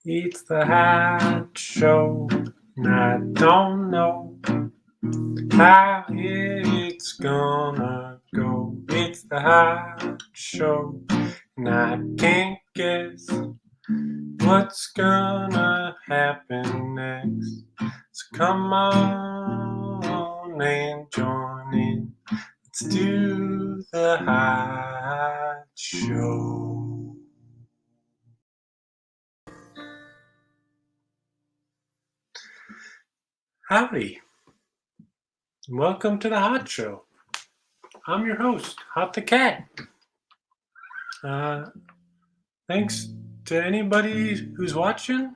It's the hot show, and I don't know how it's gonna go. It's the hot show, and I can't guess what's gonna happen next. So come on and join in. Let's do the hot show. Howdy. Welcome to the Hot Show. I'm your host, Hot the Cat. Thanks to anybody who's watching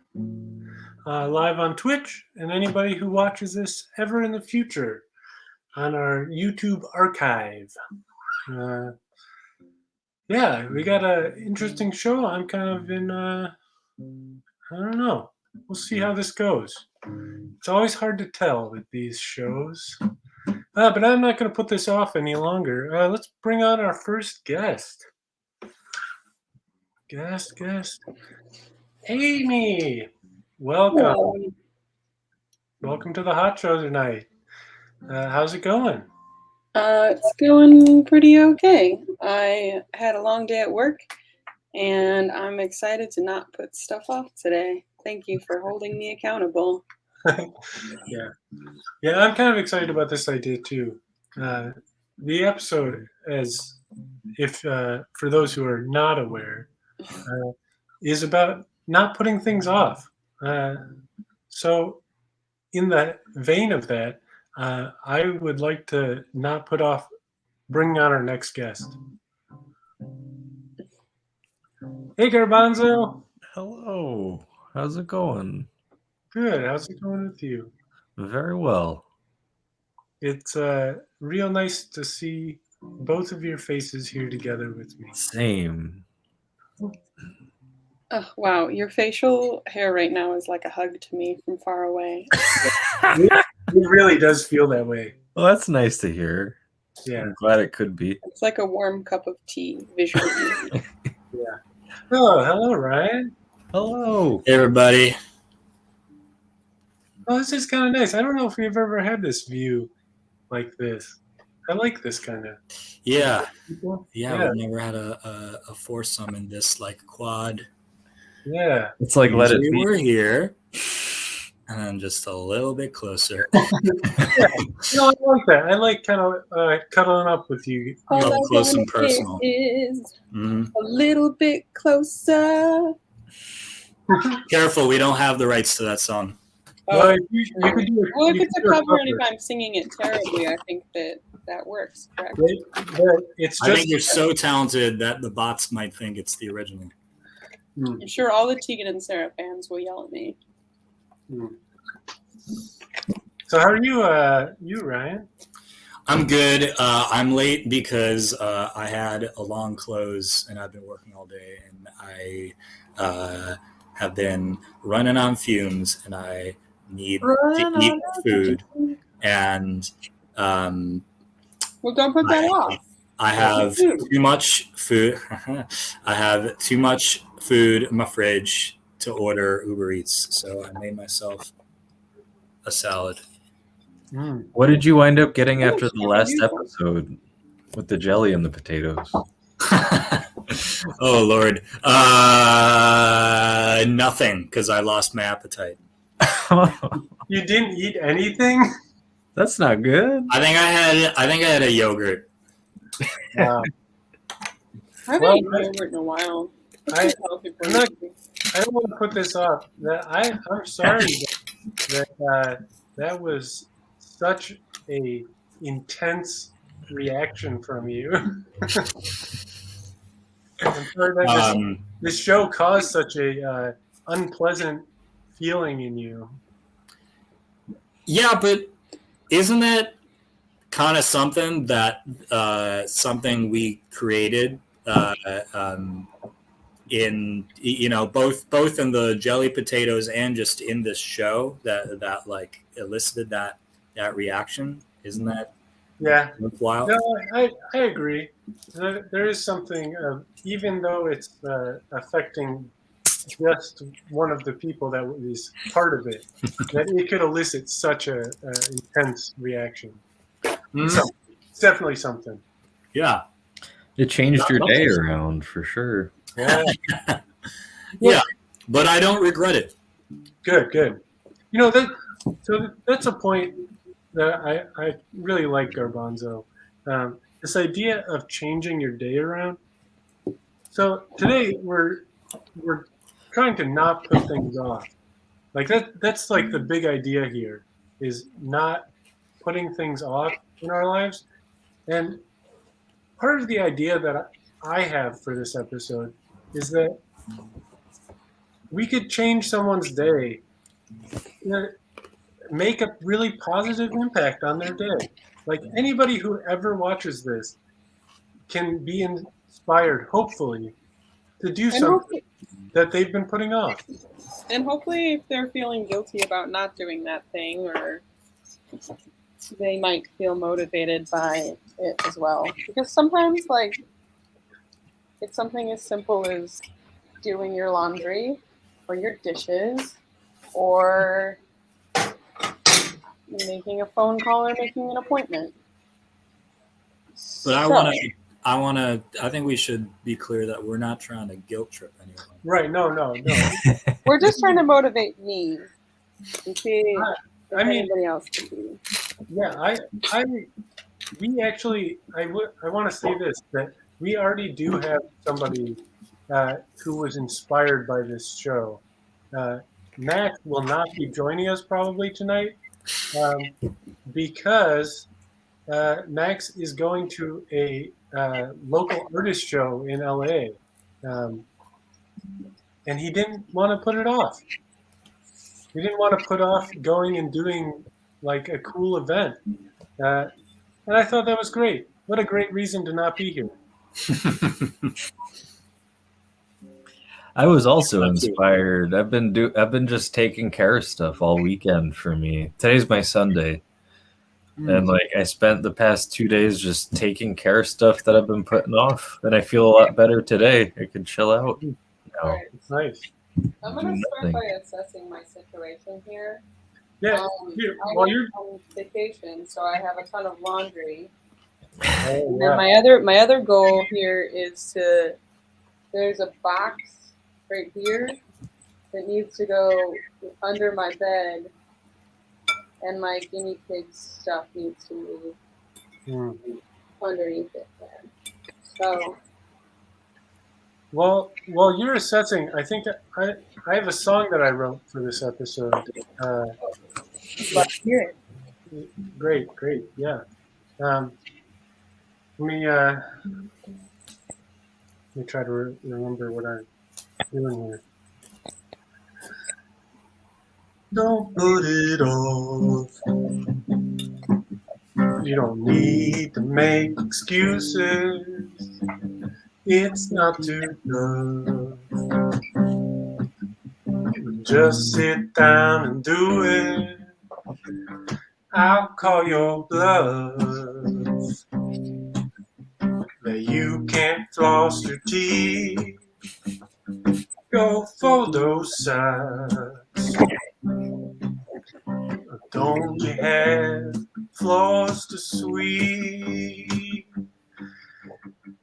live on Twitch and anybody who watches this ever in the future on our YouTube archive. Yeah, we got an interesting show. I'm kind of in, I don't know. We'll see how this goes. It's always hard to tell with these shows. But I'm not going to put this off any longer. Let's bring on our first guest. Guest. Amy, welcome. Hello. Welcome to the Hot Show tonight. How's it going? It's going pretty okay. I had a long day at work, and I'm excited to not put stuff off today. Thank you for holding me accountable. Yeah, I'm kind of excited about this idea too. The episode, as if for those who are not aware, is about not putting things off. So, in the vein of that, I would like to not put off bringing on our next guest. Hey, Garbanzo. Hello. How's it going? Good. How's it going with you? Very well. It's real nice to see both of your faces here together with me. Same. Oh, wow, your facial hair right now is like a hug to me from far away. It really does feel that way. Well, that's nice to hear. Yeah. I'm glad it could be. It's like a warm cup of tea visually. Yeah. Oh, hello, Ryan. Hello. Hey, everybody. Oh, this is kind of nice. I don't know if we've ever had this view like this. I like this kind of. Yeah, People. we've never had a foursome in this like quad. Yeah. It's like let it We be. were here, and then just a little bit closer. No, I like that. I like kind of cuddling up with you. All Up I close and wanna get personal. is Mhm. a little bit closer. Careful, we don't have the rights to that song. Well, you could do it. Well, if you it's could a do cover and if I'm singing it terribly, I think that works, correct? But it's I just. think you're so talented that the bots might think it's the original. I'm sure all the Tegan and Sarah fans will yell at me. So how are you, Ryan? I'm good. I'm late because I had a long close and I've been working all day, and I have been running on fumes, and I need to eat food. And Well, don't put that off. I have too much food. I have too much food in my fridge to order Uber Eats, so I made myself a salad. What did you wind up getting after the last episode with the jelly and the potatoes? Oh, Lord. Nothing, because I lost my appetite. You didn't eat anything? That's not good. I think I had a yogurt. Wow. I haven't eaten yogurt in a while. I don't want to put this off. I'm sorry that was such a intense reaction from you. I'm sorry that this show caused such a unpleasant feeling in you. Yeah, but isn't that kind of something that something we created in both in the jelly potatoes and just in this show that like elicited that reaction? Isn't that worthwhile? No, I agree. There is something, even though it's affecting just one of the people that was part of it, that it could elicit such a intense reaction. It's definitely something. Yeah. It changed your day around for sure. Yeah. Yeah, but I don't regret it. Good. That's a point that I really like, Garbanzo. This idea of changing your day around. So today we're trying to not put things off. Like that's like the big idea here is not putting things off in our lives. And part of the idea that I have for this episode is that we could change someone's day, make a really positive impact on their day. Like anybody who ever watches this can be inspired, hopefully, to do something that they've been putting off. And hopefully, if they're feeling guilty about not doing that thing, or they might feel motivated by it as well. Because sometimes, like, it's something as simple as doing your laundry or your dishes or making a phone call or making an appointment. But I think we should be clear that we're not trying to guilt trip anyone. Right? No. We're just trying to motivate me and see if I mean, anybody else can do. Yeah, we actually, I want to say this, that we already do have somebody who was inspired by this show. Matt will not be joining us probably tonight because Max is going to a local artist show in LA, and he didn't want to put it off. He didn't want to put off going and doing like a cool event. And I thought that was great. What a great reason to not be here. I was also inspired. I've been just taking care of stuff all weekend for me. Today's my Sunday. And like I spent the past 2 days just taking care of stuff that I've been putting off, and I feel a lot better today. I can chill out now. It's nice. I'm going to start by assessing my situation here. Yeah, I'm on vacation, so I have a ton of laundry. Oh, And then my other goal here is there's a box right here that needs to go under my bed, and my guinea pig stuff needs to move underneath it there. So, well, while you're assessing, I think I have a song that I wrote for this episode. let's hear it. Great, yeah. Let me try to remember what I'm doing here. Don't put it off. You don't need to make excuses. It's not too tough. Just sit down and do it. I'll call your bluff. That you can't floss your teeth. Go for those sides. Don't you have flaws to sweep?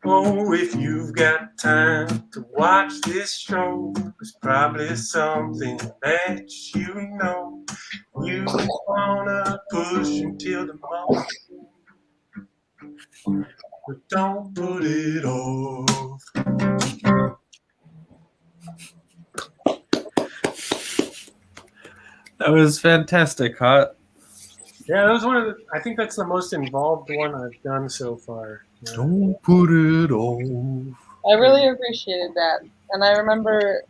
Oh, if you've got time to watch this show, there's probably something that you know. You wanna push until the morning, but don't put it off. That was fantastic, Hot. Yeah, that was one of the, I think that's the most involved one I've done so far. Yeah. Don't put it off. I really appreciated that. And I remember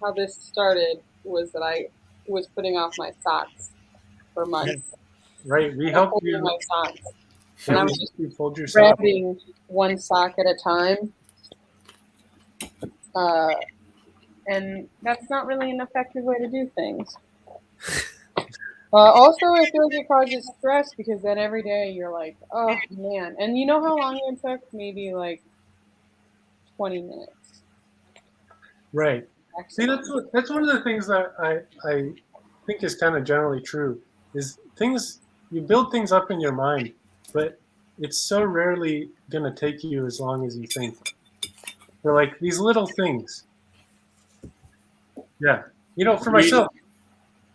how this started was that I was putting off my socks for months. Right, we helped you. My socks. Yeah, And I was just yourself. grabbing one sock at a time. And that's not really an effective way to do things. Also, I feel like it causes stress because then every day you're like, oh man. And you know how long it took? Maybe like 20 minutes. Right. See, Excellent. that's one of the things that I think is kind of generally true. Is things you build things up in your mind, but it's so rarely gonna take you as long as you think. They're like these little things. Yeah, for myself.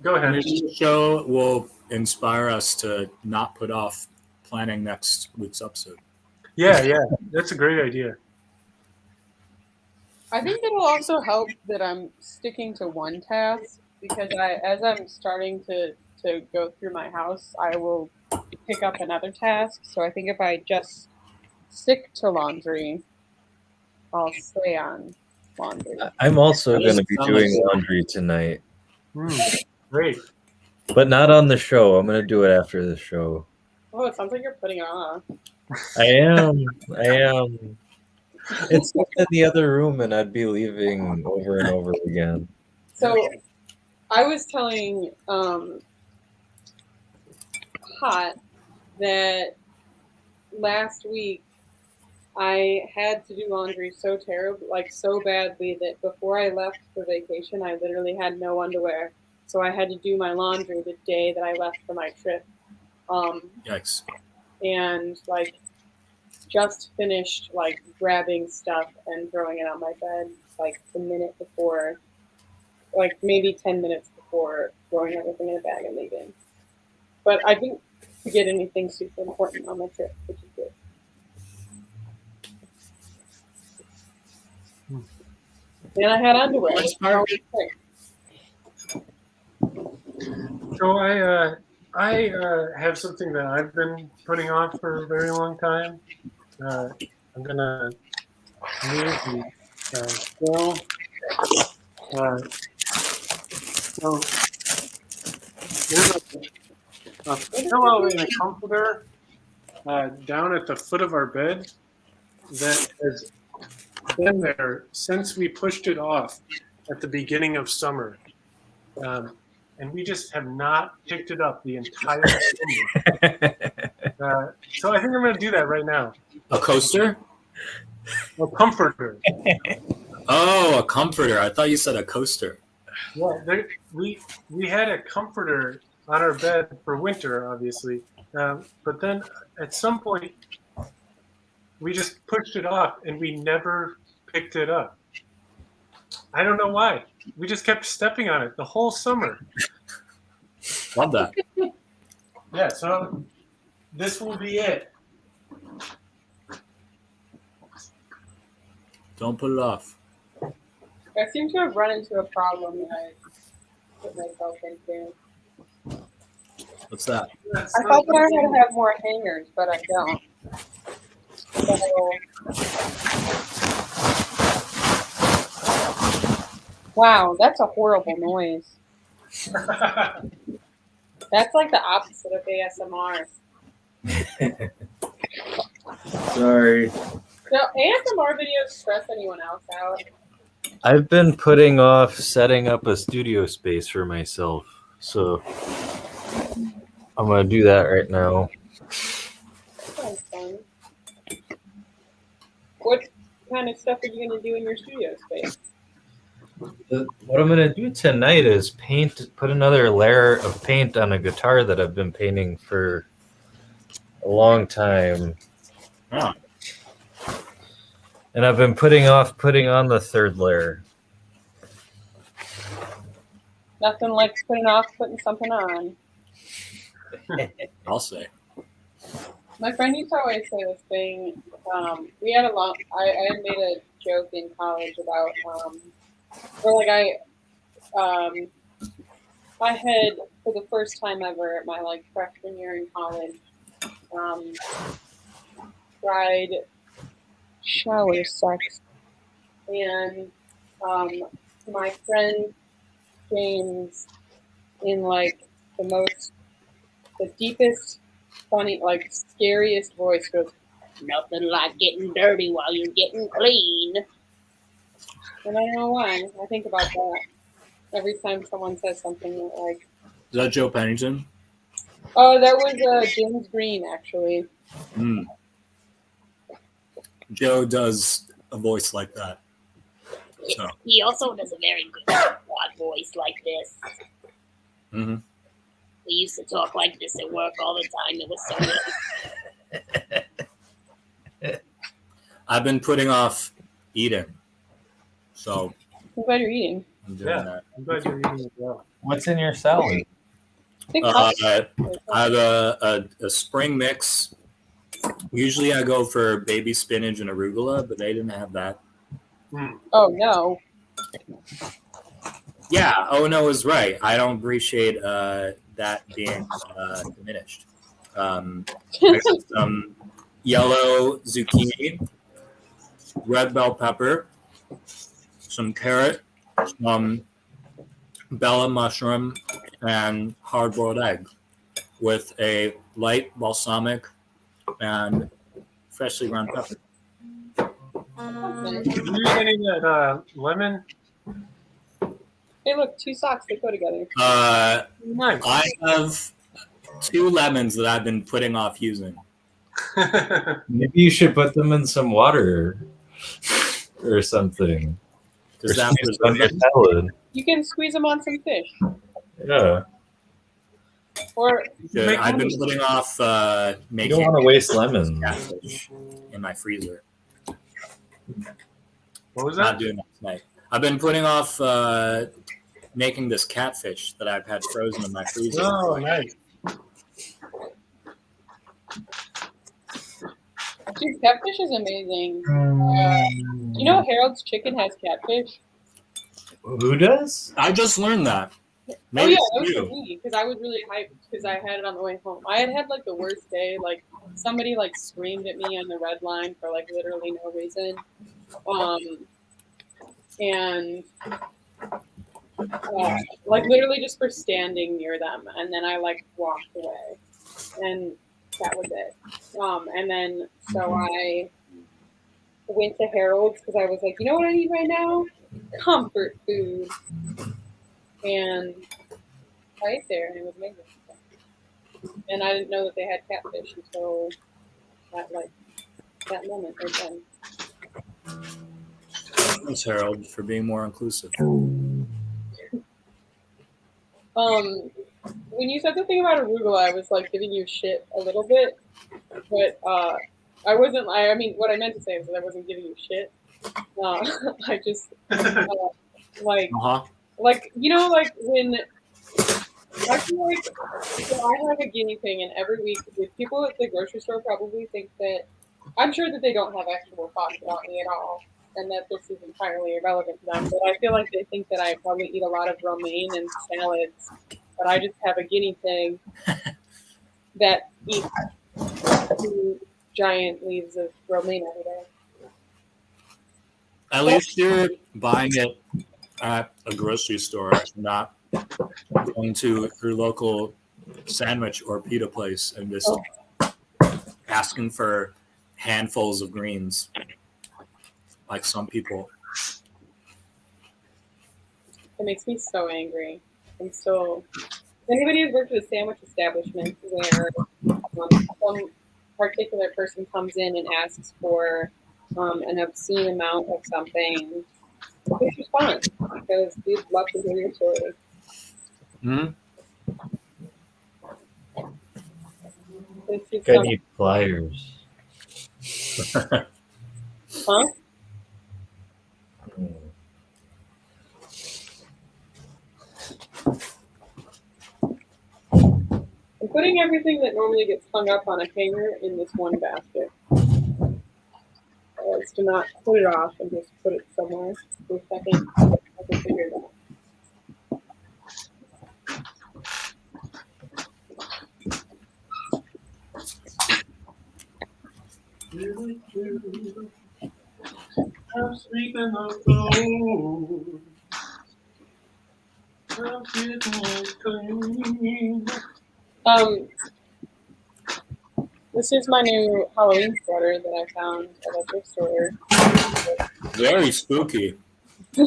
Go ahead. Maybe the show will inspire us to not put off planning next week's episode. Yeah, that's a great idea. I think it'll also help that I'm sticking to one task because as I'm starting to go through my house, I will pick up another task. So I think if I just stick to laundry, I'll stay on laundry. I'm also That going to doesn't be sound doing like- laundry tonight, Great. but not on the show. I'm going to do it after the show. Oh, it sounds like you're putting it on. I am. It's just in the other room, and I'd be leaving over and over again. So I was telling Hot that last week I had to do laundry so terrible, so badly that before I left for vacation, I literally had no underwear. So I had to do my laundry the day that I left for my trip. Yikes. And just finished grabbing stuff and throwing it on my bed the minute before, maybe 10 minutes before throwing everything in a bag and leaving. But I didn't forget anything super important on my trip, which is good. And I had underwear. That's part- So I have something that I've been putting off for a very long time. I'm gonna move the still. So there's a pillow and a comforter down at the foot of our bed that has been there since we pushed it off at the beginning of summer. And we just have not picked it up the entire summer. So I think I'm going to do that right now. A coaster? A comforter. Oh, a comforter. I thought you said a coaster. Yeah, we had a comforter on our bed for winter, obviously. But then at some point, we just pushed it off and we never picked it up. I don't know why. We just kept stepping on it the whole summer. Love that. Yeah, so this will be it. Don't put it off. I seem to have run into a problem that I put myself into. What's that? I thought that I had to have more hangers, but I don't. So, wow, that's a horrible noise. That's like the opposite of ASMR. Sorry. So ASMR videos stress anyone else out? I've been putting off setting up a studio space for myself, so I'm going to do that right now. Sounds fun. What kind of stuff are you going to do in your studio space? What I'm going to do tonight is put another layer of paint on a guitar that I've been painting for a long time. Oh. And I've been putting on the third layer. Nothing like putting off putting something on. I'll say. My friend used to always say this thing. We had I had made a joke in college about, I had for the first time ever, my freshman year in college, tried shower sex, and my friend James, in the deepest, funny, scariest voice, goes, "Nothing like getting dirty while you're getting clean." And I don't know why. I think about that every time someone says something like, Is that Joe Pennington? "Oh, that was James Green, actually." Joe does a voice like that. So. He also does a very good odd voice like this. Mm-hmm. We used to talk like this at work all the time. It was so good. I've been putting off eating, so I'm glad you're eating. I'm doing Yeah. that. I'm glad you're eating as well. What's in your salad? I think I have a spring mix. Usually I go for baby spinach and arugula, but they didn't have that. oh no. Yeah, Ono is right. I don't appreciate that being diminished. I got some yellow zucchini, red bell pepper, some carrot, some bella mushroom, and hard-boiled egg with a light balsamic and freshly ground pepper. Did you use any of that lemon? Hey, look, 2 socks. They go together. Nice. I have 2 lemons that I've been putting off using. Maybe you should put them in some water or something. Does Or that squeeze them in preserve it? the salad. You can squeeze them on some fish. Yeah. Or Good. Make I've been hummus. putting off You don't making want to waste lemons. catfish in my freezer. What was Not that? doing that tonight. I've been putting off making this catfish that I've had frozen in my freezer. Oh, nice. dude, catfish is amazing. You know Harold's Chicken has catfish? Who does? I just learned that. Oh Maybe yeah, it's that was you. for me because I was really hyped because I had it on the way home. I had like the worst day. Like somebody like screamed at me on the red line for like literally no reason, and like literally just for standing near them. And then I like walked away, and that was it. And then so I went to Harold's because I was like, you know what I need right now? Comfort food. And I ate there, and it was amazing. And I didn't know that they had catfish until that moment right then. Thanks, Harold, for being more inclusive. When you said the thing about arugula, I was like giving you shit a little bit, but I wasn't. I mean, what I meant to say is that I wasn't giving you shit. I just like you know, like when I feel like I have a guinea pig, and every week the people at the grocery store probably think that I'm sure that they don't have actual thoughts about me at all, and that this is entirely irrelevant to them. But I feel like they think that I probably eat a lot of romaine and salads, but I just have a guinea pig that eats 2 giant leaves of romaine every day. At least you're buying it at a grocery store, not going to your local sandwich or pita place and just asking for handfuls of greens, like some people. It makes me so angry. I'm so. If anybody has worked at a sandwich establishment where some particular person comes in and asks for an obscene amount of something, please respond because we'd love to hear your story. Mm-hmm. It's just Got any pliers? huh? I'm putting everything that normally gets hung up on a hanger in this one basket. Is to not put it off and just put it somewhere for a second. I can figure it out. I'm sleeping on the floor. I'm getting clean. This is my new Halloween sweater that I found at a thrift store. Very spooky. I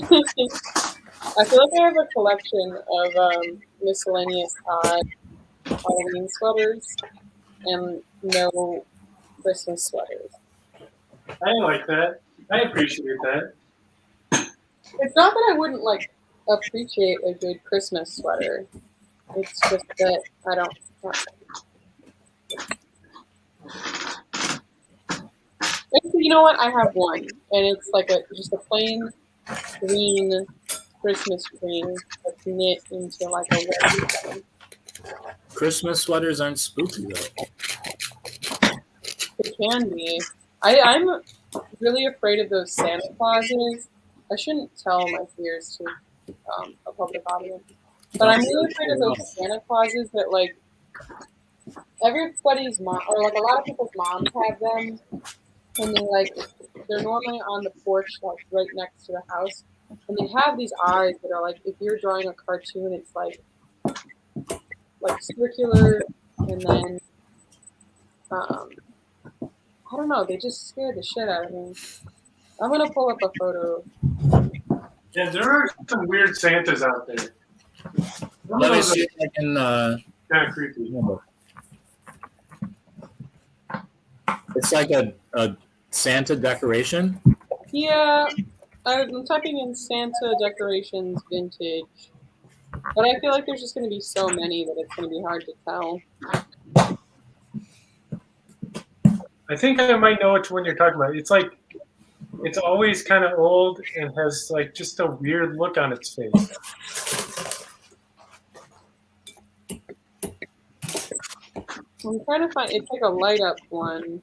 feel like I have a collection of miscellaneous odd Halloween sweaters and no Christmas sweaters. I like that. I appreciate that. It's not that I wouldn't like appreciate a good Christmas sweater. It's just that I don't. Actually, you know what? I have one, and it's like just a plain green Christmas tree that's knit into like a red design. Christmas sweaters aren't spooky though. It can be. I'm really afraid of those Santa Clauses. I shouldn't tell my fears to a public audience, but I'm really afraid of those Santa Clauses that like everybody's mom or like a lot of people's moms have them, and they're normally on the porch like right next to the house, and they have these eyes that are like if you're drawing a cartoon, it's like circular, and then I don't know, they just scare the shit out of me. I'm gonna pull up a photo. Yeah, there are some weird Santas out there. Some of Let me those see if I can. are kind of creepy. It's like a Santa decoration. Yeah, I'm typing in Santa decorations vintage, but I feel like there's just gonna be so many that it's gonna be hard to tell. I think I might know which one you're talking about. It's like it's always kind of old and has like just a weird look on its face. I'm trying to find. It's like a light up one.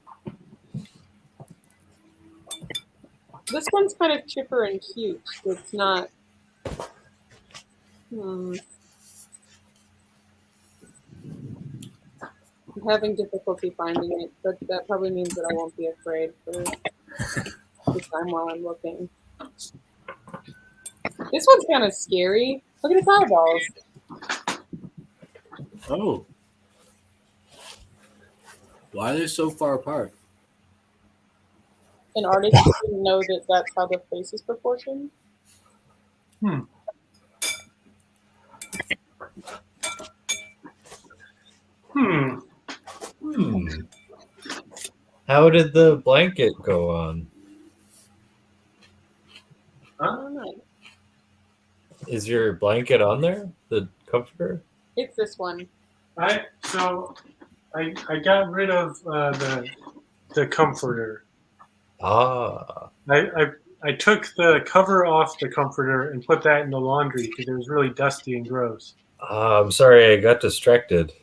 This one's kind of chipper and cute. It's not. I'm having difficulty finding it, but that probably means that I won't be afraid for the time while I'm looking. This one's kind of scary. Look at its eyeballs. Oh, why are they so far apart? An artist didn't know that that's how the face is proportioned. How did the blanket go on? I don't know. Is your blanket on there? The comforter? It's this one. I got rid of the comforter. Ah. I took the cover off the comforter and put that in the laundry because it was really dusty and gross. I'm sorry, I got distracted.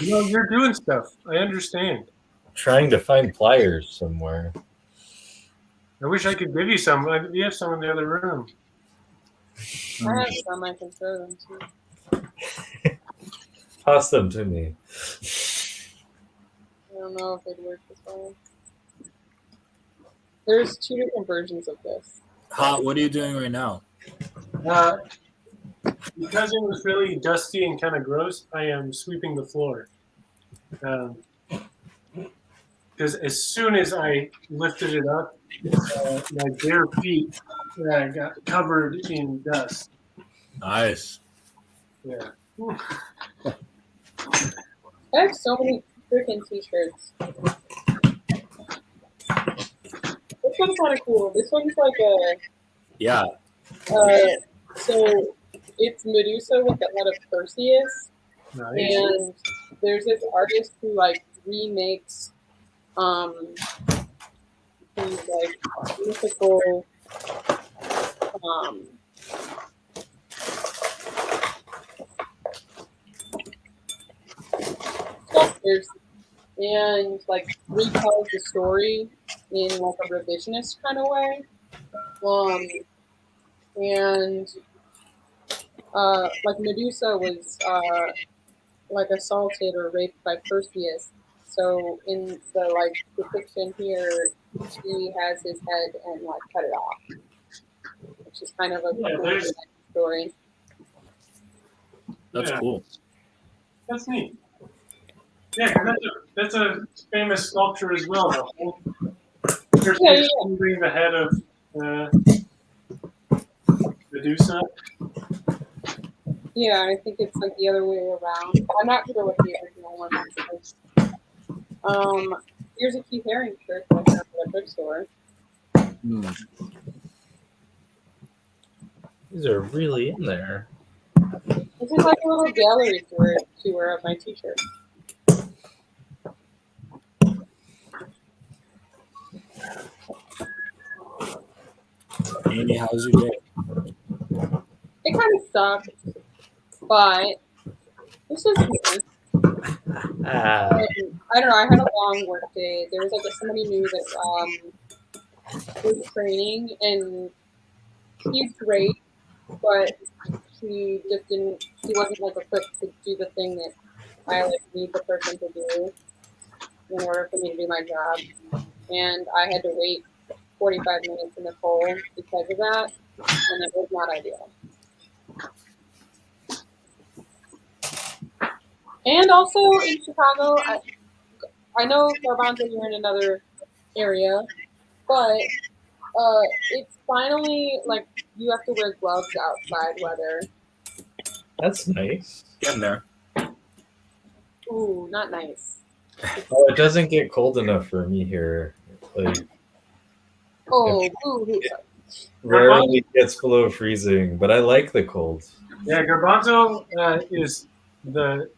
You know, you're doing stuff. I understand. Trying to find pliers somewhere. I wish I could give you some. We have some in the other room. I have some. I can throw them too. Toss them to me. I don't know if they'd work this way. There's two different versions of this. Hot, what are you doing right now? Because it was really dusty and kind of gross, I am sweeping the floor. Because as soon as I lifted it up, my bare feet got covered in dust. Nice. Yeah. I have so many freaking t-shirts. This one's kind of cool. This one's like a Yeah. so it's Medusa with the head of Perseus, Nice. and there's this artist who like remakes these like mythical sculptures and like retells the story in like a revisionist kind of way. And like Medusa was like assaulted or raped by Perseus. So in the like depiction here, she has his head and like cut it off, which is kind of a cool story. That's cool. That's neat. Yeah, that's a famous sculpture as well. Perseus holding the head of Medusa. Yeah, I think it's like the other way around. I'm not sure what the original one is. Here's a Keith Haring shirt that I found at a bookstore. These are really in there. This is like a little gallery tour of my t-shirt. Amy, how's your day? It kind of sucked, but this is nice. Ah, I don't know. I had a long work day. There was like somebody new that was training, and he's great, but he just didn't. He wasn't like equipped to do the thing that I like need the person to do in order for me to do my job. And I had to wait 45 minutes in the cold because of that, and it was not ideal. And also in Chicago, I know Garbanzo, you're in another area, but it's finally like you have to wear gloves outside weather. that's nice. Getting there. Ooh, not nice. Oh, it doesn't get cold enough for me here. Like, Oh, boo. rarely gets below freezing, but I like the cold. Yeah, Garbanzo is the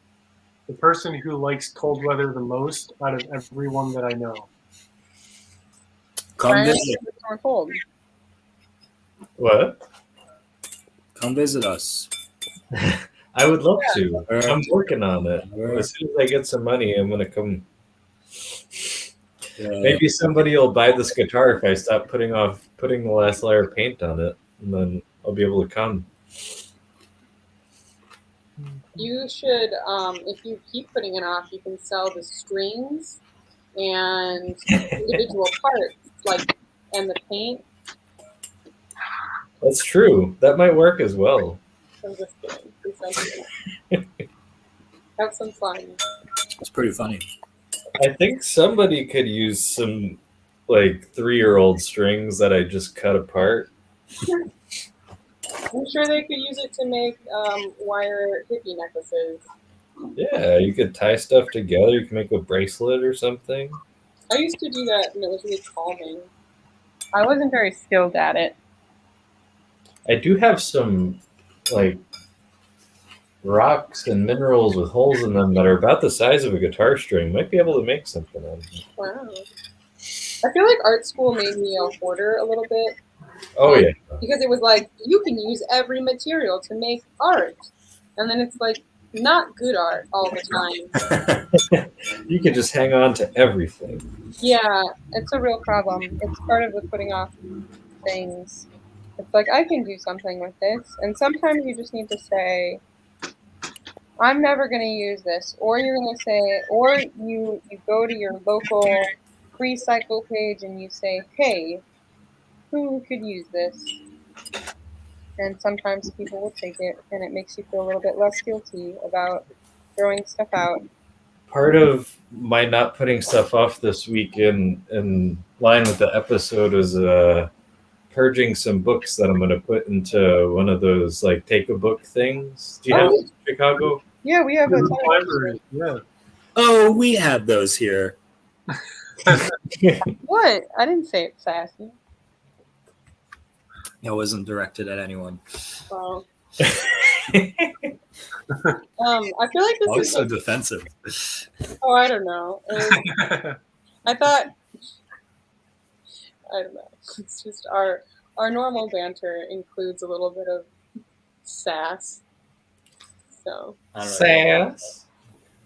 person who likes cold weather the most out of everyone that I know. Come Right? visit. It's more cold. What? Come visit us. I would love to. I'm working on it. Yeah. As soon as I get some money, I'm gonna come. Yeah. Maybe somebody will buy this guitar if I stop putting the last layer of paint on it, and then I'll be able to come. You should, if you keep putting it off, you can sell the strings and individual parts, like, and the paint. That's true. That might work as well. I'm just kidding. Please don't do that. Have some fun. It's pretty funny. I think somebody could use some like 3-year-old strings that I just cut apart. I'm sure they could use it to make wire hippie necklaces. Yeah, you could tie stuff together. You can make a bracelet or something. I used to do that, and it was really calming. I wasn't very skilled at it. I do have some like rocks and minerals with holes in them that are about the size of a guitar string. Might be able to make something out of them. Wow. I feel like art school made me a hoarder a little bit. Oh yeah. Because it was like, you can use every material to make art. And then it's like, not good art all the time. You could just hang on to everything. Yeah, it's a real problem. It's part of the putting off things. It's like, I can do something with this. And sometimes you just need to say, I'm never going to use this. Or you're going to say, or you go to your local free cycle page and you say, hey, who could use this? And sometimes people will take it, and it makes you feel a little bit less guilty about throwing stuff out. Part of my not putting stuff off this week in line with the episode is purging some books that I'm going to put into one of those like take a book things. Do you have those in Chicago? Yeah, we have a Library. Yeah. Oh, we have those here. What? I didn't say it sassy. It wasn't directed at anyone. Well, I feel like this Always is so like, defensive. oh, I don't know. I thought, I don't know. It's just our normal banter includes a little bit of sass. So Sass.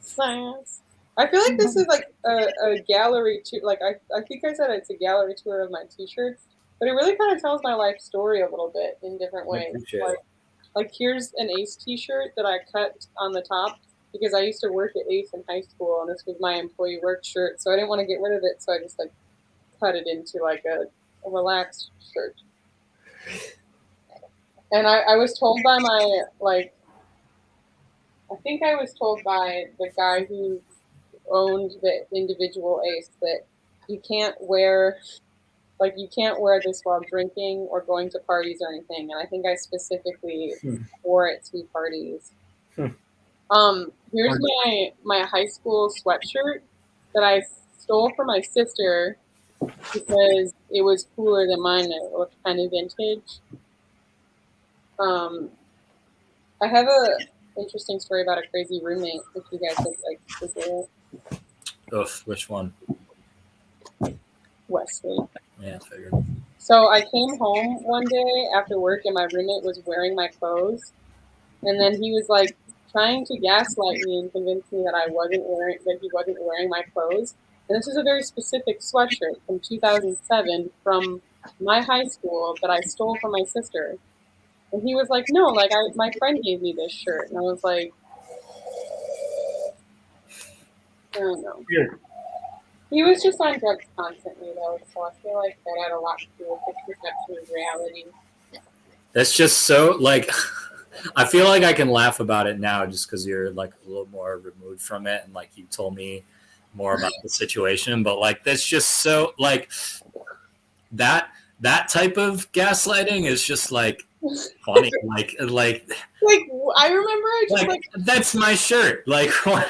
sass. I feel like this is like a gallery tour. Like I think I said it's a gallery tour of my t-shirts, but it really kind of tells my life story a little bit in different ways. Like here's an Ace t-shirt that I cut on the top because I used to work at Ace in high school, and this was my employee work shirt, so I didn't want to get rid of it, so I just like cut it into like a relaxed shirt. And I was told by my I think I was told by the guy who owned the individual Ace that you can't wear this while drinking or going to parties or anything. And I think I specifically wore it to parties. Here's my high school sweatshirt that I stole from my sister because it was cooler than mine and it looked kind of vintage. I have a interesting story about a crazy roommate. If you guys would like to hear it. Oof, which one? Wesley. Yeah, I figured. So I came home one day after work, and my roommate was wearing my clothes, and then he was like trying to gaslight me and convince me that he wasn't wearing my clothes. And this is a very specific sweatshirt from 2007 from my high school that I stole from my sister. And he was like, "No, like my friend gave me this shirt," and I was like, "I don't know." Weird. He was just on drugs constantly, though, so I feel like that had a lot to do with his perception of reality. That's just so like. I feel like I can laugh about it now just because you're like a little more removed from it and like you told me more about the situation. But like that's just so like that type of gaslighting is just like funny. like Like I remember, I just like that's my shirt. Like what?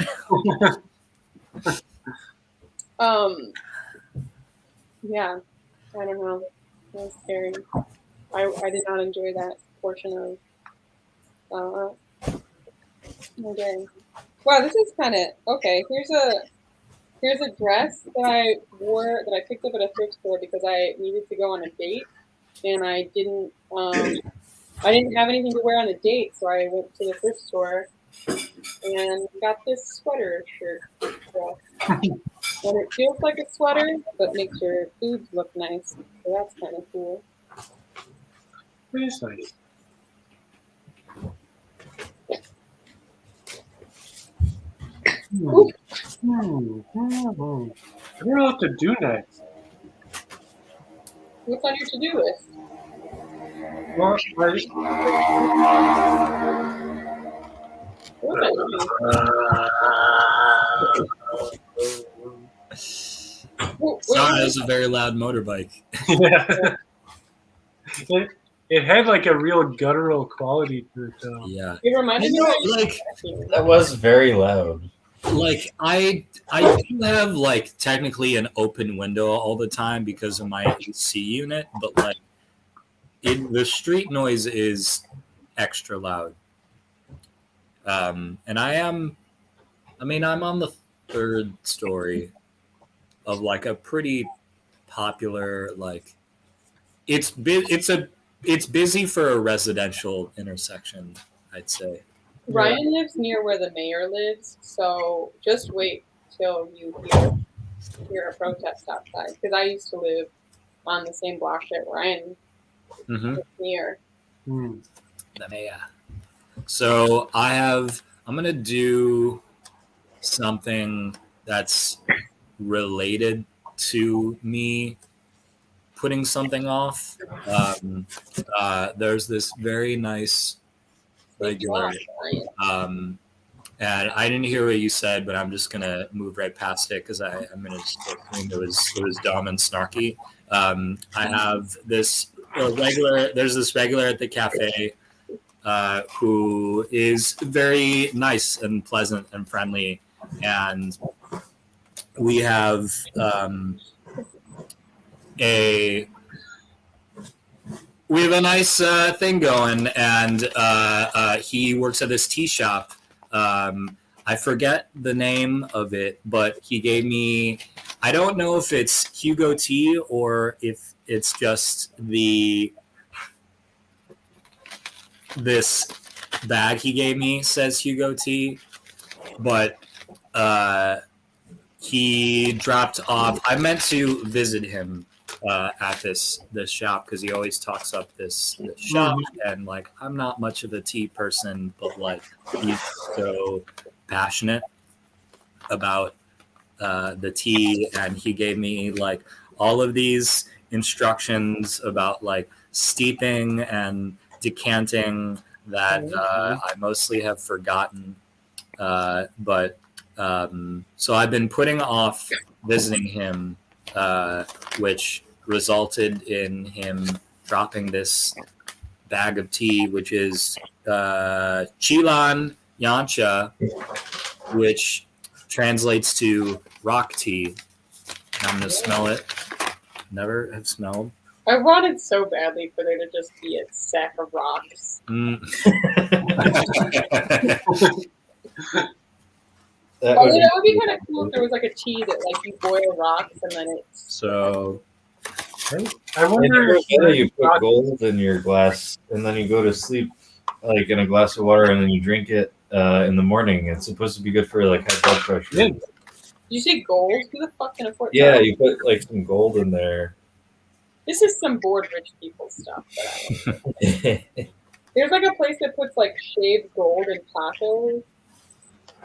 Yeah, I don't know. It was scary. I did not enjoy that portion of my day. Wow, this is kind of okay. Here's a dress that I wore that I picked up at a thrift store because I needed to go on a date, and I didn't have anything to wear on the date, so I went to the thrift store and got this sweater shirt dress. And it feels like a sweater, but makes your boobs look nice. So that's kind of cool. It is nice. Ooh. I don't know what to do next. What's on your to-do list? Well, What's Sorry, that was a very loud motorbike. yeah. It had like a real guttural quality to it, though. Yeah. It reminded me Like That was very loud. like I do have like technically an open window all the time because of my AC unit, but like the street noise is extra loud. And I'm on the third story of like a pretty popular like it's busy for a residential intersection, I'd say. Ryan lives near where the mayor lives, so just wait till you hear a protest outside. Because I used to live on the same block that Ryan lives near. Mm. The mayor. So I'm gonna do something that's related to me putting something off. There's this very nice regular, and I didn't hear what you said, but I'm just gonna move right past it because I'm gonna just assume it was dumb and snarky. I have this regular. There's this regular at the cafe who is very nice and pleasant and friendly, and we have a nice thing going, and he works at this tea shop. I forget the name of it, but he gave me, I don't know if it's Hugo tea or if it's just this bag he gave me says Hugo tea, but he dropped off. I meant to visit him at this shop because he always talks up this shop, and like I'm not much of a tea person, but like he's so passionate about the tea, and he gave me like all of these instructions about like steeping and decanting that I mostly have forgotten, but so I've been putting off visiting him, which resulted in him dropping this bag of tea, which is Chilan Yancha, which translates to rock tea. I'm going to smell it. Never have smelled I wanted so badly for there to just be a sack of rocks. That Although would that would be kind of cool if there was like a tea that like you boil rocks and then it's So I wonder if you put gold in your glass and then you go to sleep like in a glass of water and then you drink it in the morning. It's supposed to be good for like high blood pressure. Yeah. you say gold? Who the fuck can afford Yeah, that? you put like some gold in there. This is some bored rich people stuff that I don't know. There's like a place that puts like shaved gold in tacos.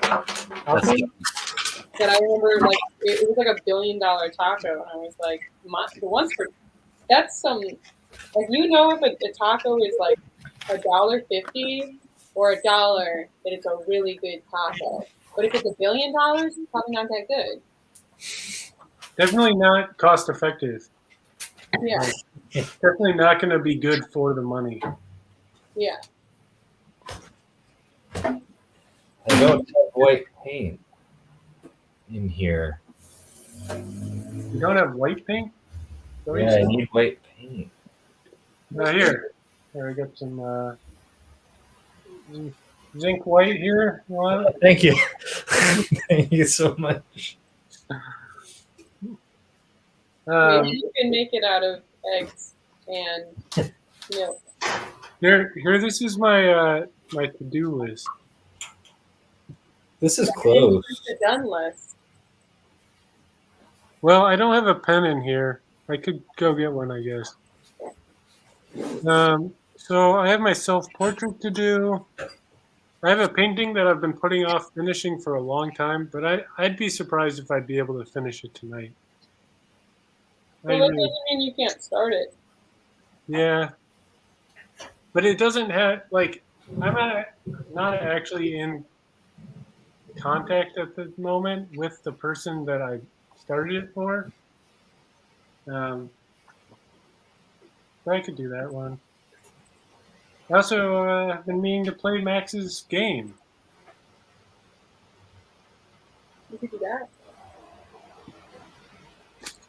That I remember, like it was like $1 billion taco, and I was like, the ones for that's some like if a taco is like $1.50 or $1, then it's a really good taco. But if it's $1 billion, it's probably not that good. Definitely not cost effective. Yeah, Definitely not going to be good for the money. yeah. I don't have white paint in here. You don't have white paint? Don't Yeah, I you? need white paint. Here, I got some zinc white here. You want it? Thank you. Thank you so much. Maybe you can make it out of eggs and milk. Here. This is my my to-do list. This is close. The done list. Well, I don't have a pen in here. I could go get one, I guess. So I have my self-portrait to do. I have a painting that I've been putting off finishing for a long time, but I'd be surprised if I'd be able to finish it tonight. Well, that doesn't mean you can't start it. Yeah, but it doesn't have like I'm not actually in contact at the moment with the person that I started it for. But I could do that one. I also have been meaning to play Max's game. You could do that.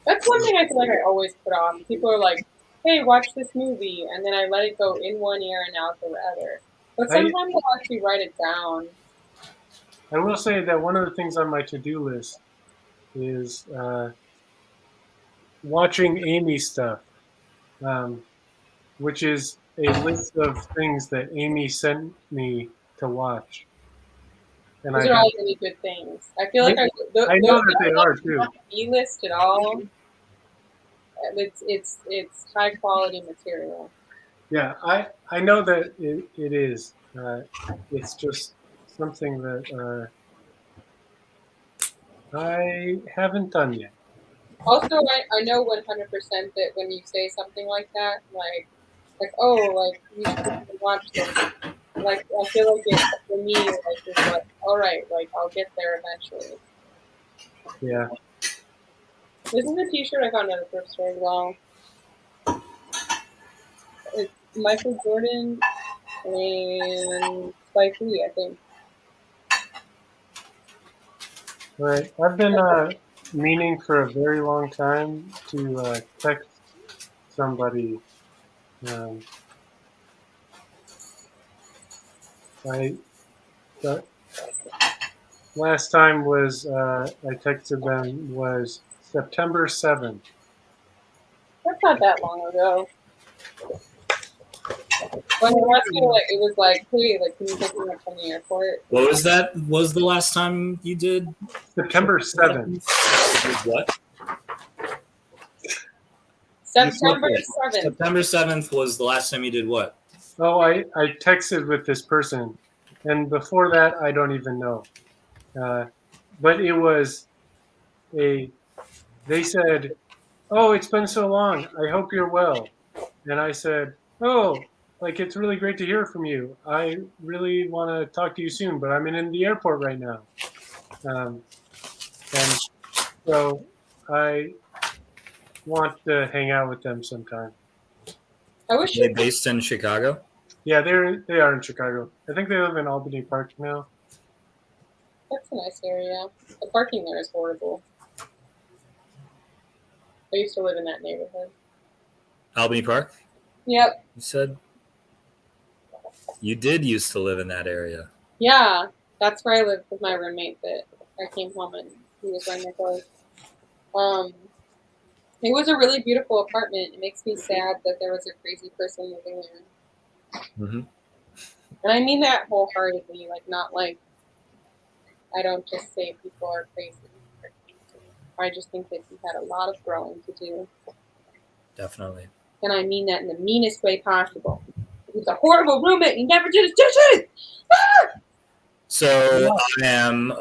That's one thing I feel like I always put off. People are like, "Hey, watch this movie," and then I let it go in one ear and out the other. But sometimes I'll actually write it down. I will say that one of the things on my to-do list is watching Amy stuff, which is a list of things that Amy sent me to watch. And Those are all really good things. I feel like I know that they are too. Not B-list at all. It's high quality material. Yeah, I know that it is. It's just something that I haven't done yet. Also, I know 100% that when you say something like that, like oh, like you should watch this. Like I feel like it for me, like it's like all right, like I'll get there eventually. Yeah. This is a T-shirt I found at a thrift store as well. It's Michael Jordan and Spike Lee, I think. Right. I've been meaning for a very long time to text somebody. The last time was I texted them was September 7th. That's not that long ago. When the last time, like it was like, hey, like can you pick me up from the airport? what was that? Was the last time you did? September 7th. What? September 7th. September 7th was the last time you did what? Oh, I texted with this person, and before that, I don't even know. But it was they said, "Oh, it's been so long. I hope you're well." And I said, "Oh, like it's really great to hear from you. I really want to talk to you soon, but I'm in the airport right now." And so I want to hang out with them sometime. I wish Are they based in Chicago? Yeah, they are in Chicago. I think they live in Albany Park now. that's a nice area. The parking there is horrible. I used to live in that neighborhood. Albany Park. Yep. You said you did used to live in that area. Yeah, that's where I lived with my roommate that I came home and he was wearing my clothes. It was a really beautiful apartment. It makes me sad that there was a crazy person living there. Mm-hmm. And I mean that wholeheartedly, like not like I don't just say people are crazy. I just think that he had a lot of growing to do. Definitely. And I mean that in the meanest way possible. He was a horrible roommate. He never did his dishes. Ah! So I am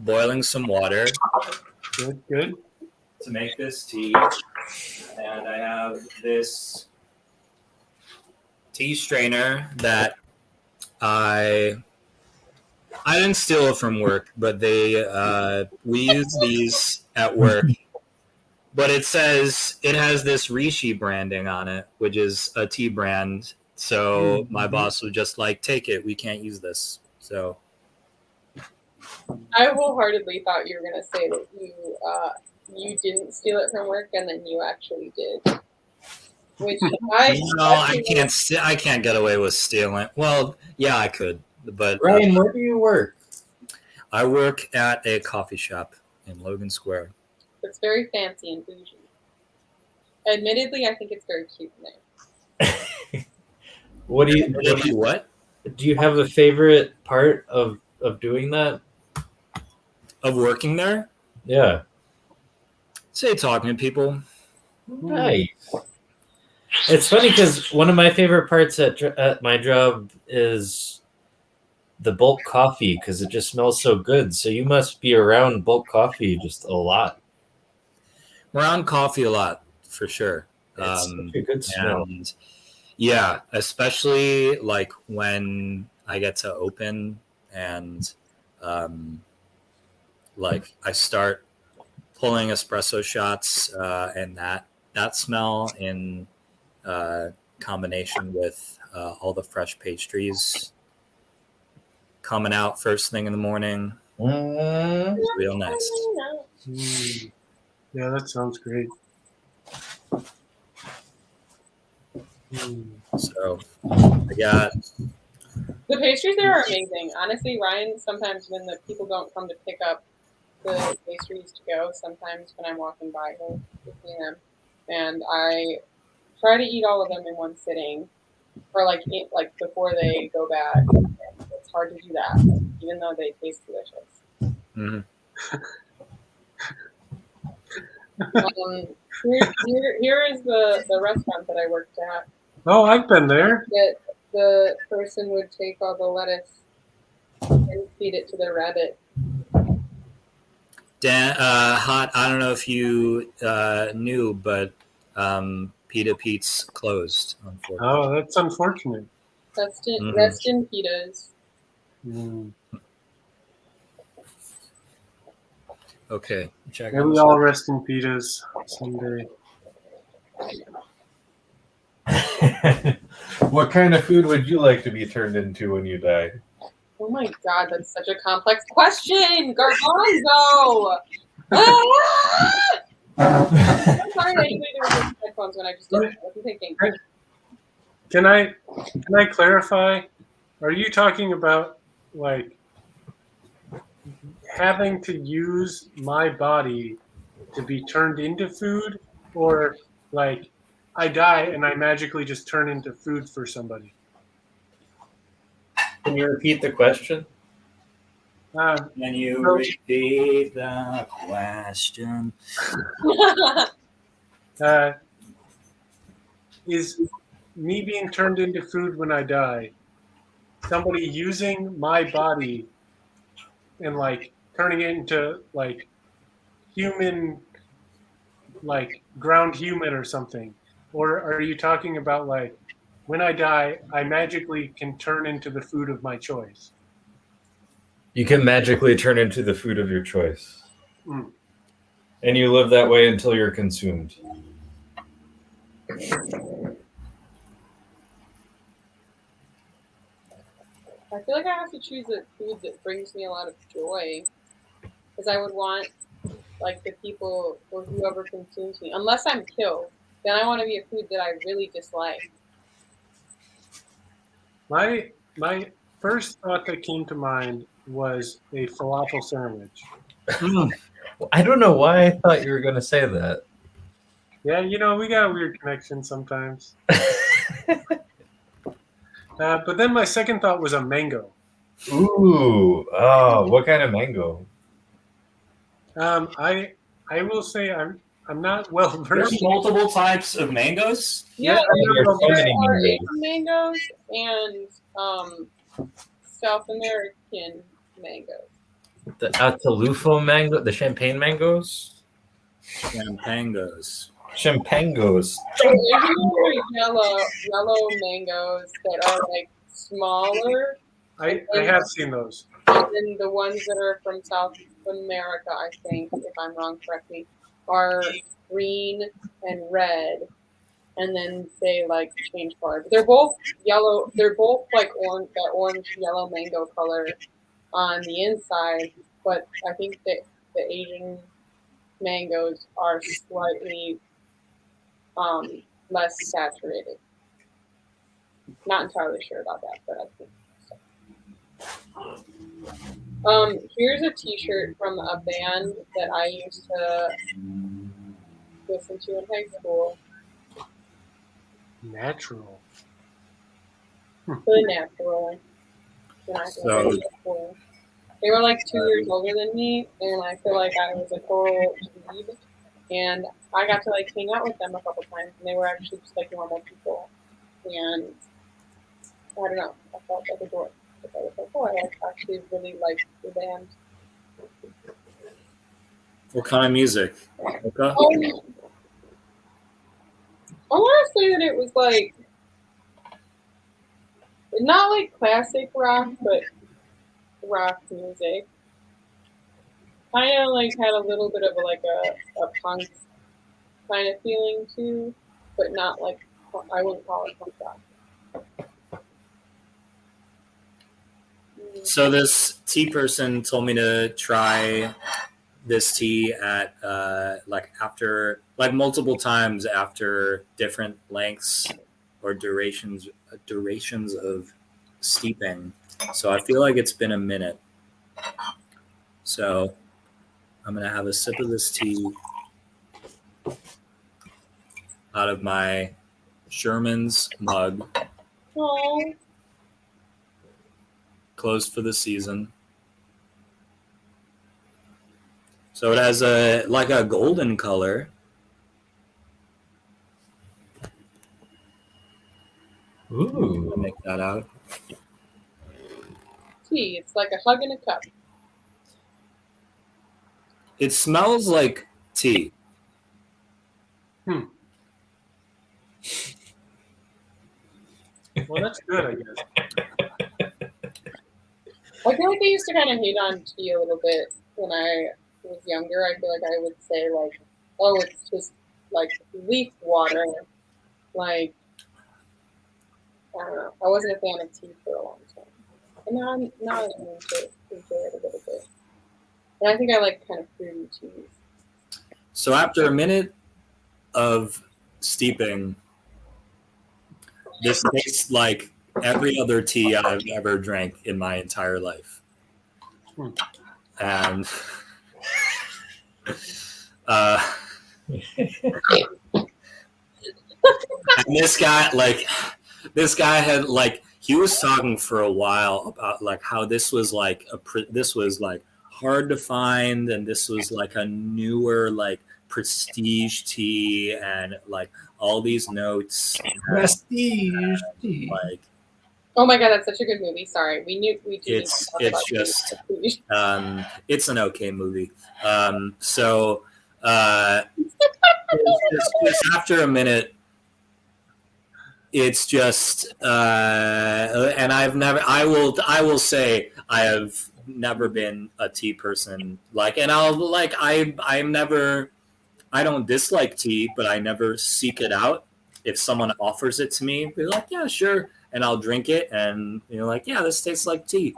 boiling some water Good. to make this tea, and I have this tea strainer that I didn't steal it from work, but we use these at work. But it says it has this Rishi branding on it, which is a tea brand. So my boss was just like, "Take it. We can't use this." So I wholeheartedly thought you were gonna say that you didn't steal it from work and then you actually did. Which I can't get away with stealing. Well, yeah, I could, but Ryan, where do you work? I work at a coffee shop in Logan Square. It's very fancy and bougie. Admittedly, I think it's very cute in there. What do you What? do? You have a favorite part of doing that? Of working there? Yeah. Say talking to people. Nice. It's funny because one of my favorite parts at my job is the bulk coffee because it just smells so good. So you must be around bulk coffee just a lot. We're on coffee a lot, for sure. It's such a good smell. And yeah, especially like when I get to open and like I start pulling espresso shots and that smell in combination with all the fresh pastries coming out first thing in the morning. It's real nice. Yeah, that sounds great. So I got The pastries there are amazing. Honestly, Ryan, sometimes when the people don't come to pick up the pastries to go, sometimes when I'm walking by, he'll give me them. And I try to eat all of them in one sitting, or like before they go bad. And it's hard to do that, even though they taste delicious. mm-hmm. Here is the restaurant that I worked at. Oh, I've been there. That the person would take all the lettuce and feed it to the rabbit. Dan, Hot. I don't know if you knew, but Pita Pete's closed. Unfortunately. Oh, that's unfortunate. Rest in pitas. Okay, check. May we all rest in pitas someday. What kind of food would you like to be turned into when you die? Oh my god, that's such a complex question! Garbanzo! I'm sorry I usually do with headphones when I just wasn't thinking. Can I clarify? Are you talking about like having to use my body to be turned into food, or like I die and I magically just turn into food for somebody? Can you repeat the question? Can you repeat the question? Is me being turned into food when I die somebody using my body and like turning it into like human, like ground human or something? Or are you talking about like when I die, I magically can turn into the food of my choice? You can magically turn into the food of your choice. Mm. And you live that way until you're consumed. I feel like I have to choose a food that brings me a lot of joy. Because I would want like the people or whoever consumes me, unless I'm killed, Then I want to be a food that I really dislike. My first thought that came to mind was a falafel sandwich. I don't know why I thought you were going to say that. Yeah, we got a weird connection sometimes. But then my second thought was a mango. Ooh, oh, what kind of mango? I will say I'm not well There's versed. multiple types of mangoes. Yeah, Yeah, I'm not there's well so versed. many there are mangoes. Asian mangoes and South American mangoes. The Atalufo mango, the champagne mangoes? Champangos. Champangos. So Asian are yellow mangoes that are like smaller, I have seen those. and then the ones that are from South America, I think, if I'm wrong, correct me, are green and red, and then they like change color. But they're both yellow. They're both like that orange yellow mango color on the inside, but I think that the Asian mangoes are slightly less saturated. Not entirely sure about that, but I think so. Here's a T-shirt from a band that I used to listen to in high school. Natural. Really natural. And I think So- they were cool. They were like 2 years older than me, and I feel like I was a total dweeb. And I got to like hang out with them a couple times, and they were actually just like normal people. And I don't know, I felt like a dork. But I was like, oh, I actually really like the band. What kind of music? Okay. I want to say that it was like not like classic rock, but rock music. Kind of like had a little bit of a punk kind of feeling too, but not like I wouldn't call it punk rock. So this tea person told me to try this tea at after multiple times after different lengths or durations of steeping. So I feel like it's been a minute. So I'm gonna have a sip of this tea out of my Sherman's mug, Oh, closed for the season. So it has a golden color. Ooh. I'll make that out. tea. It's like a hug in a cup. It smells like tea. Well, that's good, I guess. I feel like I used to kind of hate on tea a little bit when I was younger. I feel like I would say like, oh, it's just like leaf water. Like, I don't know. I wasn't a fan of tea for a long time. And now I'm enjoy it a little bit. And I think I like kind of fruity teas. So after a minute of steeping, this tastes like every other tea I've ever drank in my entire life. And and this guy had he was talking for a while about how this was hard to find, and this was a newer prestige tea, and all these notes. Prestige tea. Oh my god, that's such a good movie. Sorry, we do. It's need to talk just about these. it's an okay movie. So just after a minute, it's just and I will say I have never been a tea person, and I don't dislike tea, but I never seek it out. If someone offers it to me, be like, yeah, sure, and I'll drink it, and yeah, this tastes like tea.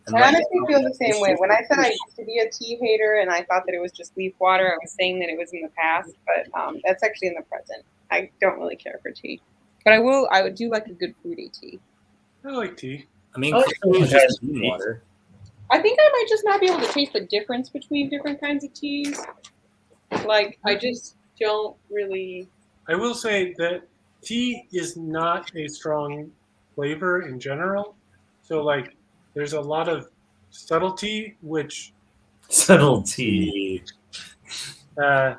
And I honestly feel the same way. When I said I used to be a tea hater and I thought that it was just leaf water, I was saying that it was in the past, but that's actually in the present. I don't really care for tea, but I would do like a good fruity tea. I like tea. I mean, Oh, coffee is just okay. bean water. I think I might just not be able to taste the difference between different kinds of teas. Like, I just don't really. I will say that tea is not a strong flavor in general. So, like, there's a lot of subtlety, which Subtlety. uh,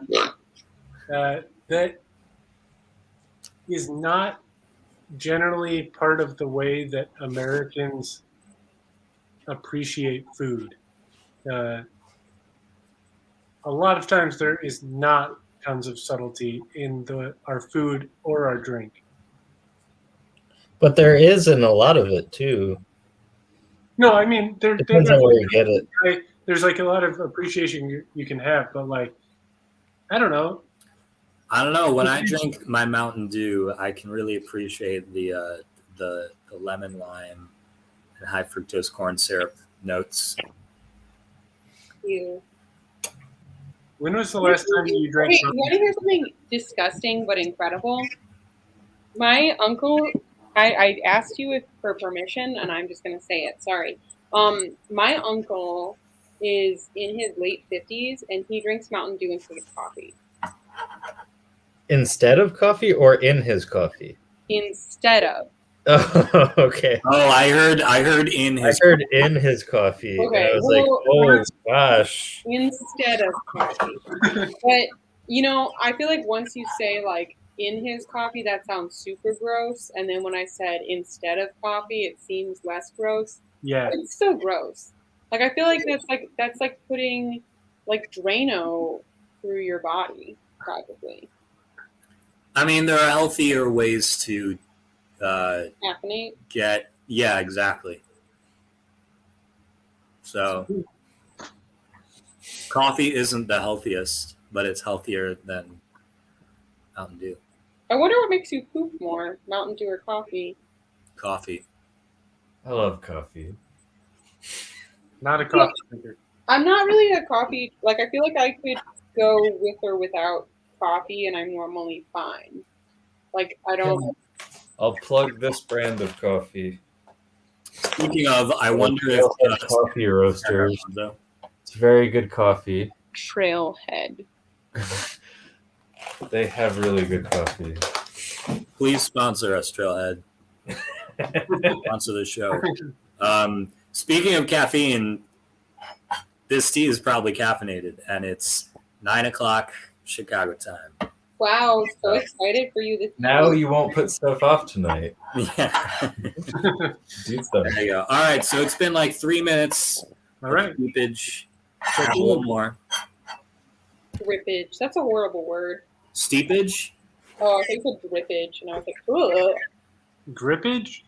that is not generally part of the way that Americans appreciate food. Uh, a lot of times there is not tons of subtlety in our food or our drink. But there is in a lot of it too. No, I mean Depends on where you get it. there's like a lot of appreciation you can have, but like I don't know. I don't know. When I drink my Mountain Dew, I can really appreciate the lemon lime and high fructose corn syrup notes. Ew. When was the last time you drank? Wait, you want to hear something disgusting but incredible? My uncle, I asked you for permission, and I'm just gonna say it. Sorry. My uncle is in his late 50s, and he drinks Mountain Dew instead of coffee. Instead of coffee or in his coffee? Instead of. Oh, okay. Oh, I heard in his. I heard in his coffee. Okay, And I was well, like, oh gosh. Instead of coffee. But you know, I feel like once you say like in his coffee, that sounds super gross, and then when I said instead of coffee, it seems less gross. Yeah, It's still gross. Like I feel like that's like putting like Drano through your body, probably. I mean, there are healthier ways to Caffeinate. get. Yeah, exactly. So, coffee isn't the healthiest, but it's healthier than Mountain Dew. I wonder what makes you poop more, Mountain Dew or coffee. Coffee. I love coffee. not a coffee drinker. I'm not really a coffee. Like I feel like I could go with or without coffee, and I'm normally fine. Like I don't. I'll plug this brand of coffee. Speaking of, I wonder if Trailhead Coffee Roasters. It's very good coffee. Trailhead. They have really good coffee. please sponsor us, Trailhead. Sponsor the show. Speaking of caffeine, this tea is probably caffeinated, and it's 9 o'clock Chicago time. Wow, so excited for you this Now you won't put stuff off tonight. Yeah. Do stuff. There you go. All right, so it's been like 3 minutes. All right. Steepage. A little more. drippage. That's a horrible word. Steepage? Oh, I think it said drippage, and I was like, ugh. Grippage?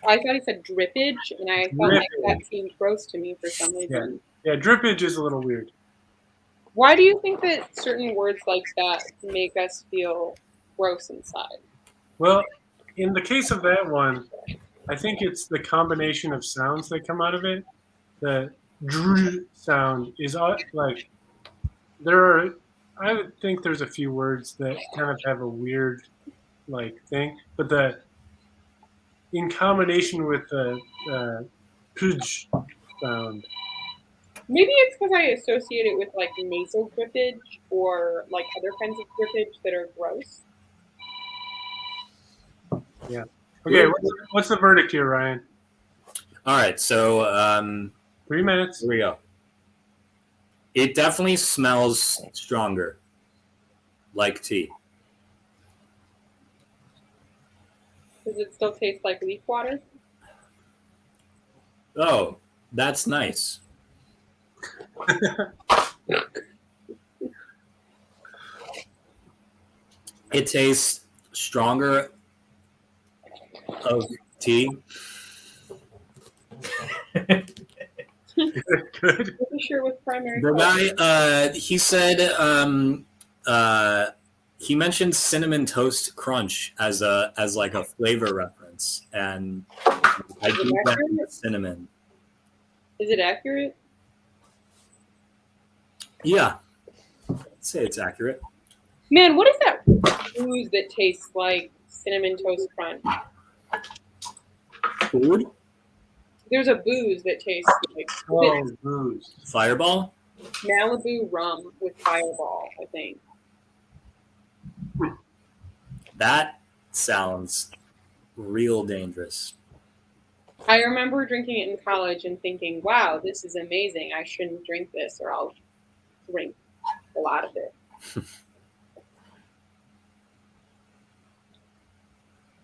I thought he said drippage, and I felt like that seemed gross to me for some reason. Yeah, drippage is a little weird. Why do you think that certain words like that make us feel gross inside? Well, in the case of that one, I think it's the combination of sounds that come out of it. The dr sound is like I would think there's a few words that kind of have a weird like thing, but in combination with the pj sound. Maybe it's because I associate it with like nasal drippage or like other kinds of drippage that are gross. Yeah. Okay, what's the verdict here, Ryan? All right, so 3 minutes. here we go. It definitely smells stronger, like tea. Does it still taste like leaf water? Oh, that's nice. It tastes stronger of tea. Is that good? Pretty sure with primary. The color. guy, he said, he mentioned cinnamon toast crunch as like a flavor reference, and I do that with cinnamon. Is it accurate? Yeah, I'd say it's accurate. Man, what is that booze that tastes like Cinnamon Toast Crunch? Food? There's a booze that tastes like Booze. Fireball? Malibu rum with Fireball, I think. That sounds real dangerous. I remember drinking it in college and thinking, wow, this is amazing. I shouldn't drink this or I'll drink a lot of it.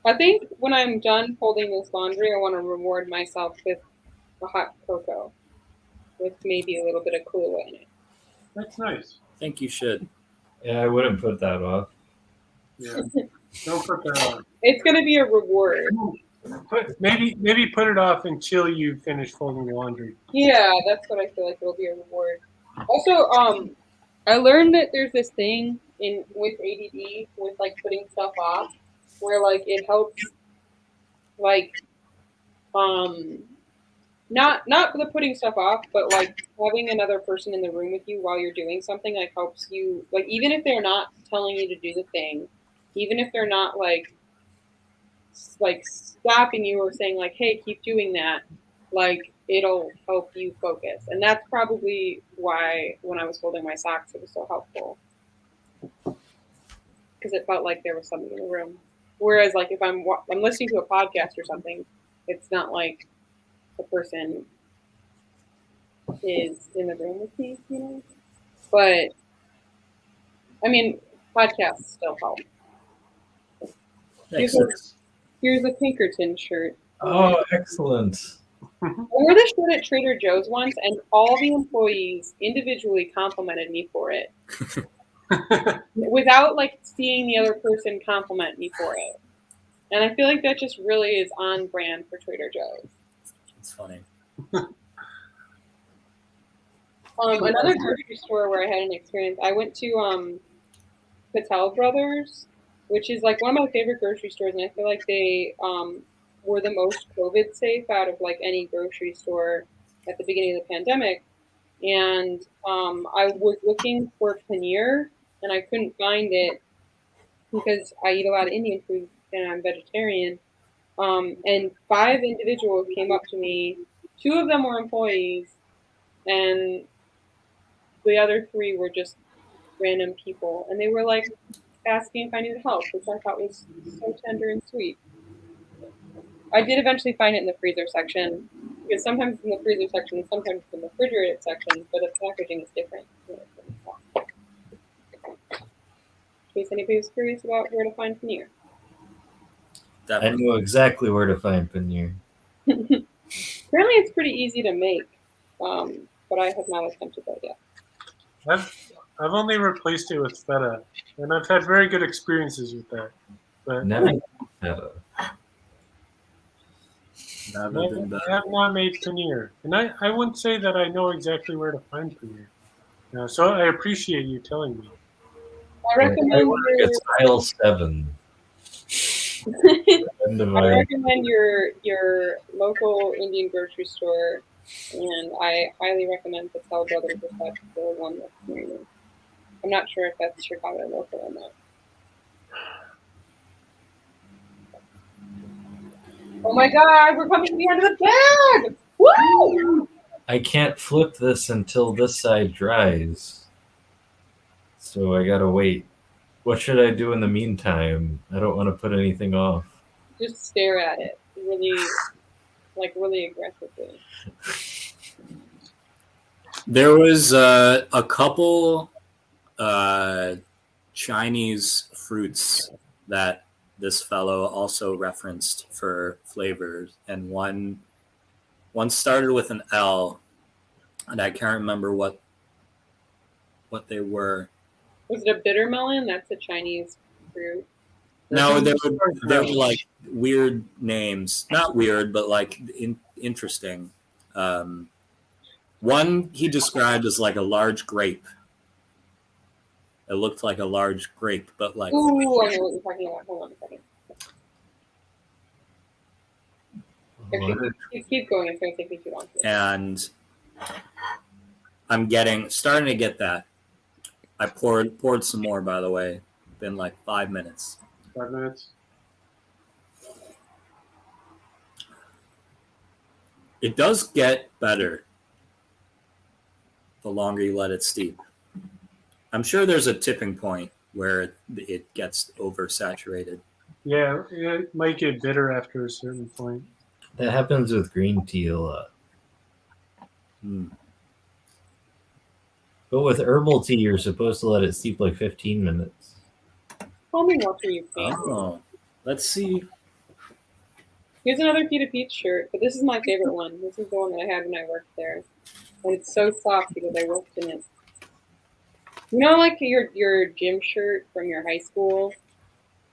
I think when I'm done folding this laundry, I want to reward myself with a hot cocoa with maybe a little bit of Kahlua in it. That's nice. I think you should. Yeah, I wouldn't put that off. Yeah. Don't put that on. It's going to be a reward. Maybe put it off until you finish folding the laundry. Yeah, that's what I feel like it'll be a reward. Also, I learned that there's this thing with ADD with like putting stuff off, where like it helps, like, not the putting stuff off, but like having another person in the room with you while you're doing something like helps you, like even if they're not telling you to do the thing, even if they're not like stopping you or saying like, hey, keep doing that, like it'll help you focus. And that's probably why when I was folding my socks it was so helpful, because it felt like there was something in the room. Whereas like if I'm listening to a podcast or something, it's not like the person is in the room with me, you know. But I mean, podcasts still help. Here's a Pinkerton shirt. Oh, excellent. I wore this shirt at Trader Joe's once, and all the employees individually complimented me for it, without like seeing the other person compliment me for it. And I feel like that just really is on brand for Trader Joe's. It's funny. Another grocery store where I had an experience, I went to Patel Brothers, which is like one of my favorite grocery stores, and I feel like they were the most COVID safe out of like any grocery store at the beginning of the pandemic. And I was looking for paneer, and I couldn't find it because I eat a lot of Indian food and I'm vegetarian. And 5 individuals came up to me. 2 of them were employees, and the other 3 were just random people. And they were like asking if I needed help, which I thought was so tender and sweet. I did eventually find it in the freezer section, because sometimes it's in the freezer section, sometimes it's in the refrigerated section, but the packaging is different. In case anybody's curious about where to find paneer. I know exactly where to find paneer. Apparently it's pretty easy to make, but I have not attempted that yet. I've only replaced it with feta, and I've had very good experiences with that. But Never. I have not made paneer, and I wouldn't say that I know exactly where to find paneer. So I appreciate you telling me. I recommend it's aisle 7. I recommend your local Indian grocery store, and I highly recommend Patel Brothers if that's the one that's near you. I'm not sure if that's Chicago local or not. Oh my God, we're coming to the end of the bag! Woo! I can't flip this until this side dries. So I gotta wait. What should I do in the meantime? I don't want to put anything off. Just stare at it really aggressively. There was a couple Chinese fruits that this fellow also referenced for flavors, and one started with an L, and I can't remember what they were. Was it a bitter melon? That's a Chinese fruit. No, they were like weird names. Not weird, but like interesting. One he described as like a large grape. It looked like a large grape, but like. Ooh, I know what you're talking about. Hold on a second. Keep going. It's going to take me too long. And I'm starting to get that. I poured some more, by the way. been like 5 minutes. 5 minutes. It does get better the longer you let it steep. I'm sure there's a tipping point where it gets oversaturated. Yeah, it might get bitter after a certain point. That happens with green tea a lot. But with herbal tea, you're supposed to let it steep like 15 minutes. Tell me what for you, please. Oh, let's see. Here's another Pita Peach shirt, but this is my favorite one. This is the one that I had when I worked there. And it's so soft because I worked in it. You know, like your gym shirt from your high school?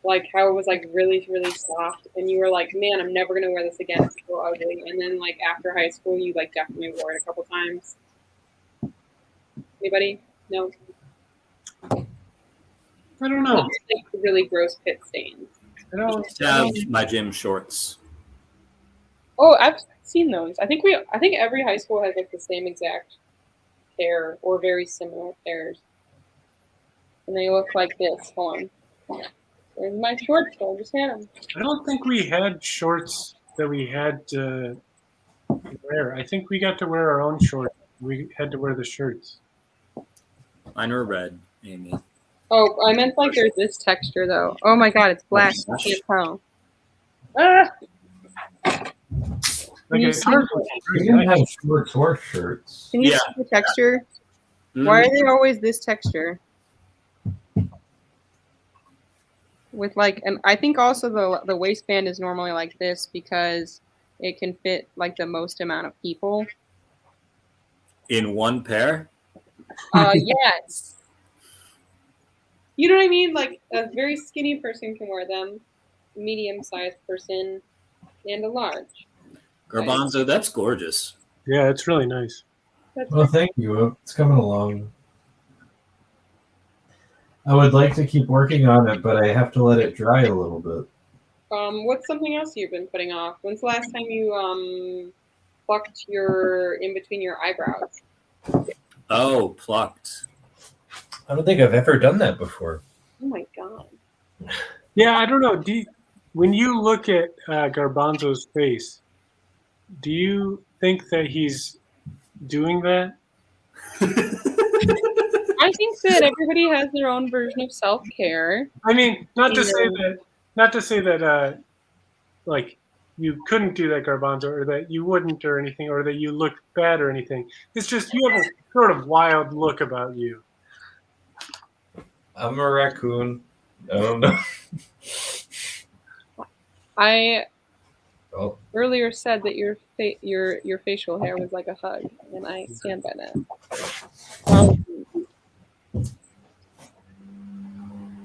Like how it was like really, really soft, and you were like, man, I'm never gonna wear this again. It's so ugly. And then like after high school, you like definitely wore it a couple times. Anybody? No. I don't know. Like really gross pit stains. I don't. Have my gym shorts. Oh, I've seen those. I think every high school has like the same exact pair or very similar pairs, and they look like this. Hold on. There's my shorts. I just had them. I don't think we had shorts that we had to wear. I think we got to wear our own shorts. We had to wear the shirts. Mine are red, Amy. Oh, I meant like there's this texture though. Oh my god, it's black. I can't tell. Ah! Like You it's see- hard. You can have short shirts. Can you Yeah. see the texture? Mm. Why are they always this texture? With like, and I think also the waistband is normally like this because it can fit like the most amount of people. In one pair? Yes. You know what I mean? Like a very skinny person can wear them, medium-sized person, and a large. Garbanzo, that's gorgeous. Yeah, it's really nice. That's Well, thank you. It's coming along. I would like to keep working on it, but I have to let it dry a little bit. What's something else you've been putting off? When's the last time you plucked your in between your eyebrows? Oh, plucked. I don't think I've ever done that before. Oh my god. Yeah, I don't know. When you look at Garbanzo's face, do you think that he's doing that? I think that everybody has their own version of self-care. I mean, not to Yeah. say that, like you couldn't do that, Garbanzo, or that you wouldn't, or anything, or that you look bad or anything. It's just you have a sort of wild look about you. I'm a raccoon. I don't know. I Oh, earlier said that your facial hair was like a hug, and I stand by that.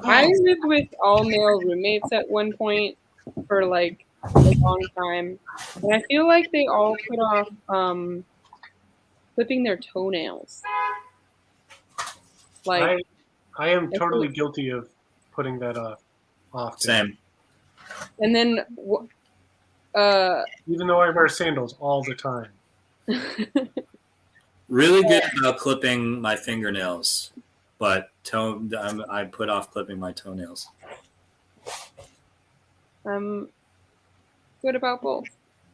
I lived with all male roommates at one point for like a long time, and I feel like they all put off clipping their toenails. Like, I am totally guilty of putting that off often. Same. and then Even though I wear sandals all the time. Really good about clipping my fingernails, but I put off clipping my toenails. I'm good about both,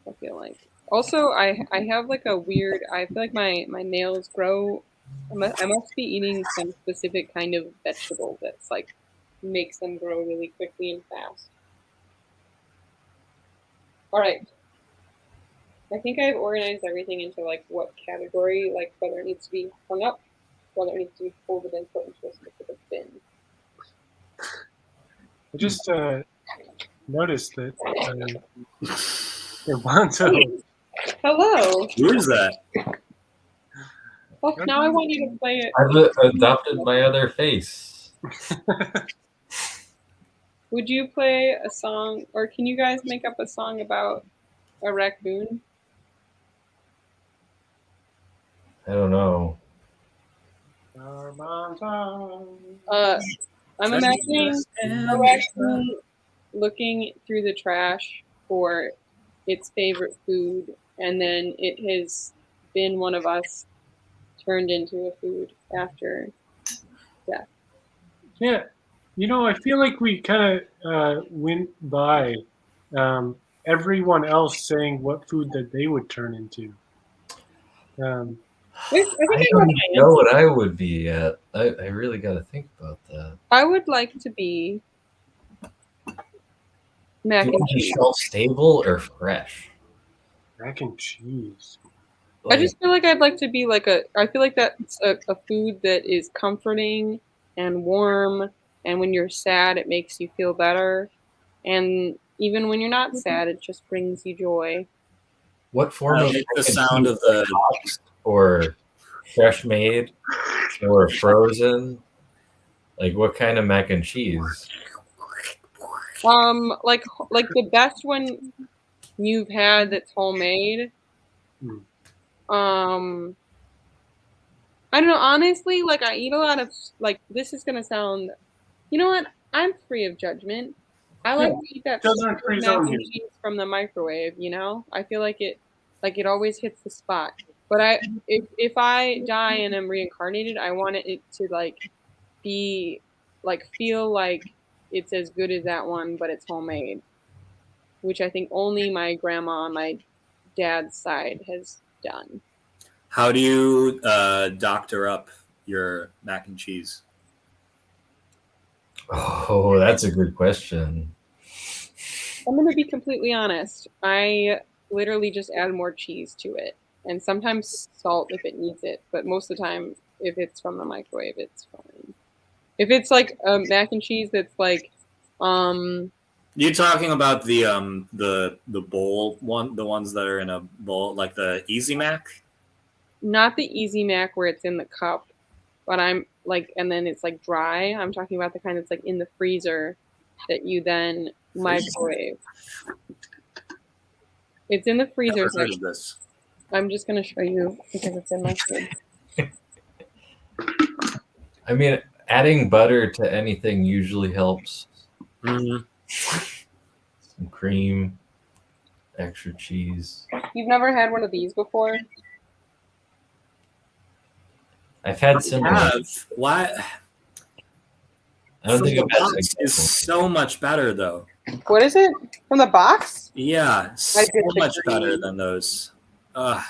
I feel like. Also, I have like a weird, I feel like my nails grow, I must be eating some specific kind of vegetable that's like makes them grow really quickly and fast. All right. I think I've organized everything into like what category, like whether it needs to be hung up, whether it needs to be folded and put into a specific bin. I just noticed that Garbanzo. Hello. Who is that? Oh, now I want you to play it. I've adopted my other face. Would you play a song, or can you guys make up a song about a raccoon? I don't know. Garbanzo. I'm imagining a raccoon looking through the trash for its favorite food, and then it has been one of us turned into a food after death. Yeah, I feel like we kind of went by everyone else saying what food that they would turn into. Um, I think I I got don't my even know answer. what I would be yet. I really got to think about that. I would like to be mac Do you and want to be cheese. shelf stable or fresh? mac and cheese. I Like, just feel like I'd like to be like I feel like that's a food that is comforting and warm, and when you're sad, it makes you feel better. And even when you're not sad, it just brings you joy. what form I of make the mac and sound cheese? of the. Boxed or fresh made or frozen? Like, what kind of mac and cheese? Like the best one you've had that's homemade. Hmm. I don't know. Honestly, like I eat a lot of like. This is gonna sound. You know what? I'm free of judgment. I Yeah, like to eat that judgment stupid free mac zone and here. cheese from the microwave. I feel like it always hits the spot. But if I die and am reincarnated, I want it to like be like feel like it's as good as that one, but it's homemade, which I think only my grandma on my dad's side has done. How do you doctor up your mac and cheese? Oh, that's a good question. I'm gonna be completely honest. I literally just add more cheese to it, and sometimes salt if it needs it. But most of the time, if it's from the microwave, it's fine. If it's like a mac and cheese that's like, um, You talking about the bowl one, the ones that are in a bowl, like the Easy Mac? not the Easy Mac where it's in the cup, but I'm like, and then it's like dry. I'm talking about the kind that's like in the freezer that you then microwave. It's in the freezer Never heard section. of this. I'm just gonna show you because it's in my fridge. I mean, adding butter to anything usually helps. Mm-hmm. Some cream, extra cheese. You've never had one of these before? I've had similar. Why? I don't From think the I've had box is successful. so much better, though. What is it? From the box? Yeah, so much disagree. better than those. I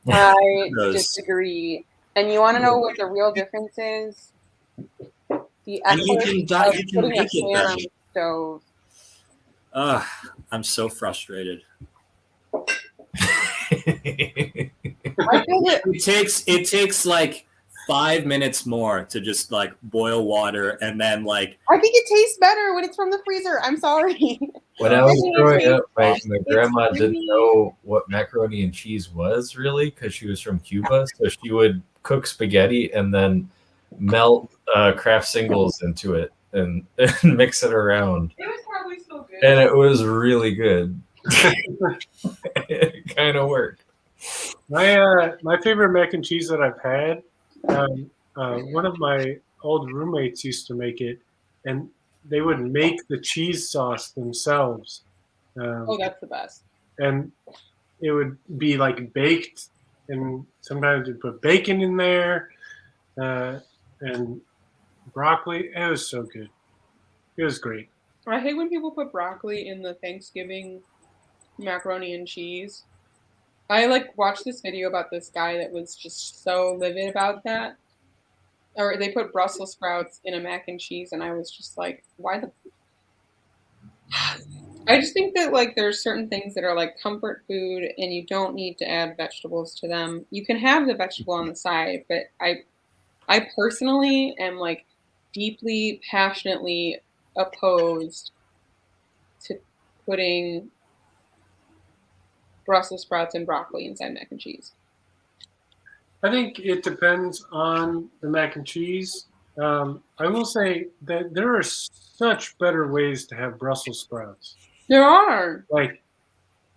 Those. disagree. And you want to know what the real difference is? The And you effort can of you can putting a make it pan on then. the stove. I'm so frustrated. I feel that It takes like 5 minutes more to just like boil water and then like I think it tastes better when it's from the freezer. I'm sorry. When I was It growing tastes up, my it's grandma really- didn't know what macaroni and cheese was really because she was from Cuba. So she would cook spaghetti and then melt Kraft singles into it and mix it around. It was probably so good. And it was really good. It kind of worked. My favorite mac and cheese that I've had. One of my old roommates used to make it, and they would make the cheese sauce themselves, Oh, that's the best. and it would be like baked, and sometimes you'd put bacon in there, and broccoli. It was so good. It was great. I hate when people put broccoli in the Thanksgiving macaroni and cheese. I like watched this video about this guy that was just so livid about that. Or they put Brussels sprouts in a mac and cheese, and I was just like, why the? I just think that like there's certain things that are like comfort food, and you don't need to add vegetables to them. You can have the vegetable on the side, but I personally am like deeply, passionately opposed to putting Brussels sprouts and broccoli inside mac and cheese. I think it depends on the mac and cheese. I will say that there are such better ways to have Brussels sprouts. There are Like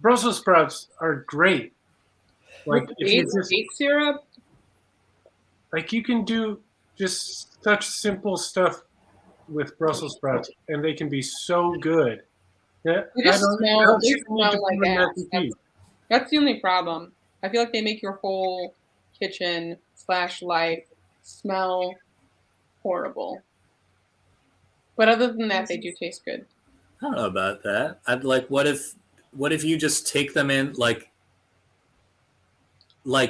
Brussels sprouts are great. Like if you just date syrup. like you can do just such simple stuff with Brussels sprouts, and they can be so good. Yeah, They just smell. They think you need to smell like put in mac ass. and cheese. That's the only problem. I feel like they make your whole kitchen / life smell horrible. But other than that, they do taste good. I don't know about that. I'd like, what if you just take them in, like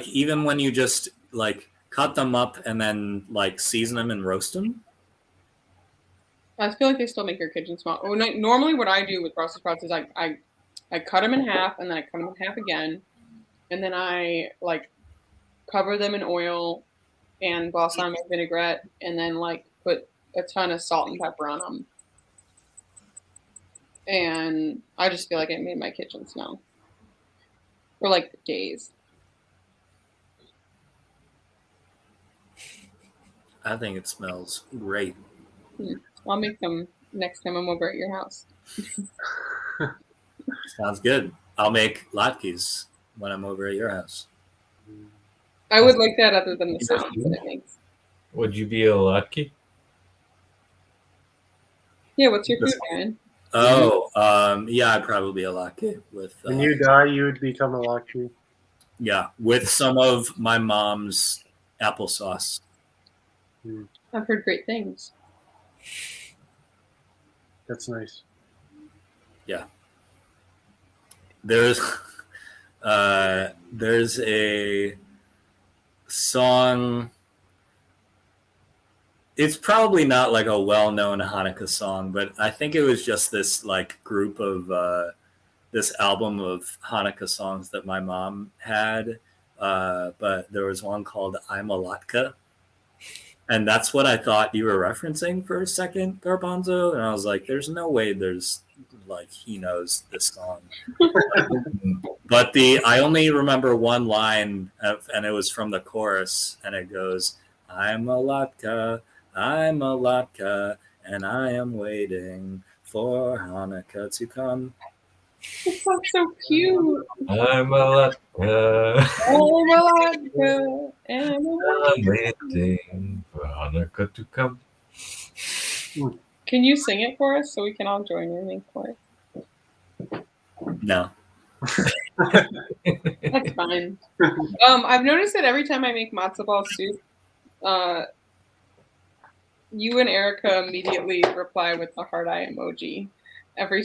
even when you just like cut them up and then like season them and roast them? I feel like they still make your kitchen smell. Normally, what I do with Brussels sprouts is I cut them in half, and then I cut them in half again, and then I like cover them in oil and balsamic vinaigrette, and then like put a ton of salt and pepper on them. And I just feel like it made my kitchen smell for like days. I think it smells great. I'll make them next time I'm over at your house. Sounds good. I'll make latkes when I'm over at your house. I would like that other than the sound that it makes. Would you be a latke? Yeah, what's your food, Ryan? Oh, yeah, I'd probably be a latke with. When you die, you would become a latke. Yeah, with some of my mom's applesauce. I've heard great things. That's nice. Yeah. There's a song. It's probably not like a well-known Hanukkah song, but I think it was just this like group of this album of Hanukkah songs that my mom had. But there was one called "I'm a Latka," and that's what I thought you were referencing for a second, Garbanzo. And I was like, "There's no way he knows this song." But I only remember one line, and it was from the chorus, and it goes, "I'm a Latka, I'm a Latka, and I am waiting for Hanukkah to come." It sounds so cute. I'm a latke. And I'm waiting for Hanukkah to come. can you sing it for us so we can all join in and for it? No. That's fine. I've noticed that every time I make matzo ball soup, you and Erica immediately reply with the heart eye emoji every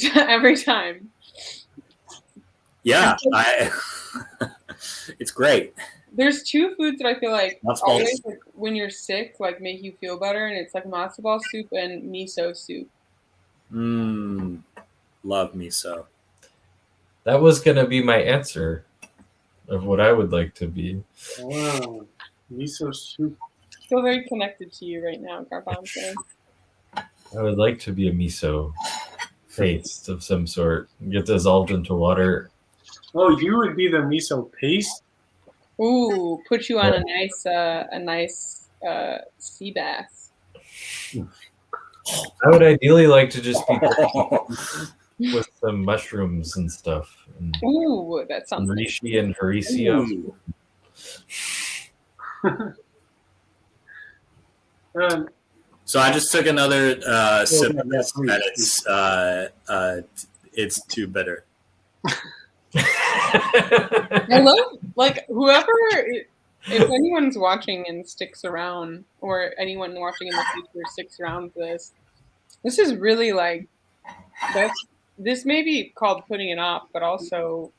time. Yeah, it's great. There's two foods that I feel like Matzo always, balls. like, when you're sick, like make you feel better, and it's like matzo ball soup and miso soup. Love miso. That was going to be my answer of what I would like to be. Wow. Miso soup. I feel very connected to you right now, Garbanzo. I would like to be a miso paste of some sort. Get dissolved into water. Oh, you would be the miso paste? Ooh, put you on a nice sea bass. I would ideally like to just be with some mushrooms and stuff. And Ooh, that sounds nice. reishi and haricchio. So I just took another sip of this, and it's too bitter. I love, like, whoever, if anyone's watching and sticks around, or anyone watching in the future sticks around this is really like, this may be called putting it off, but also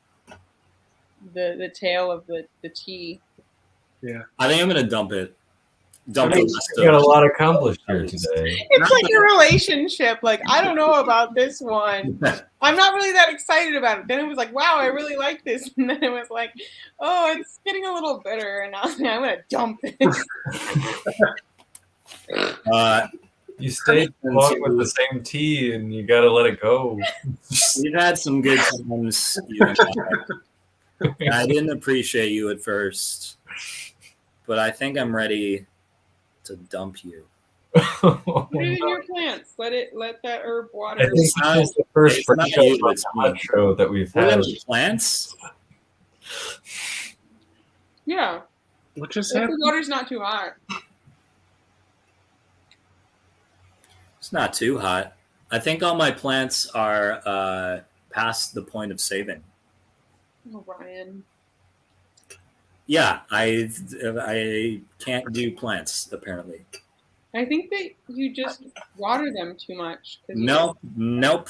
the tale of the tea. Yeah. I think I'm gonna dump it. We got a lot accomplished here today. It's like a relationship. Like, I don't know about this one. I'm not really that excited about it. Then it was like, wow, I really like this. And then it was like, oh, it's getting a little bitter. And I was like, I'm going to dump it. You stayed long with the same tea, and you got to let it go. We've had some good times. I didn't appreciate you at first, but I think I'm ready to dump you. Put it in your plants. Let that herb water. I think this is the first hot show that we've had. Plants? Yeah. What just If the happened? water's not too hot. It's not too hot. I think all my plants are past the point of saving. Oh, Ryan. Yeah, I can't do plants apparently. I think that you just water them too much. No, nope.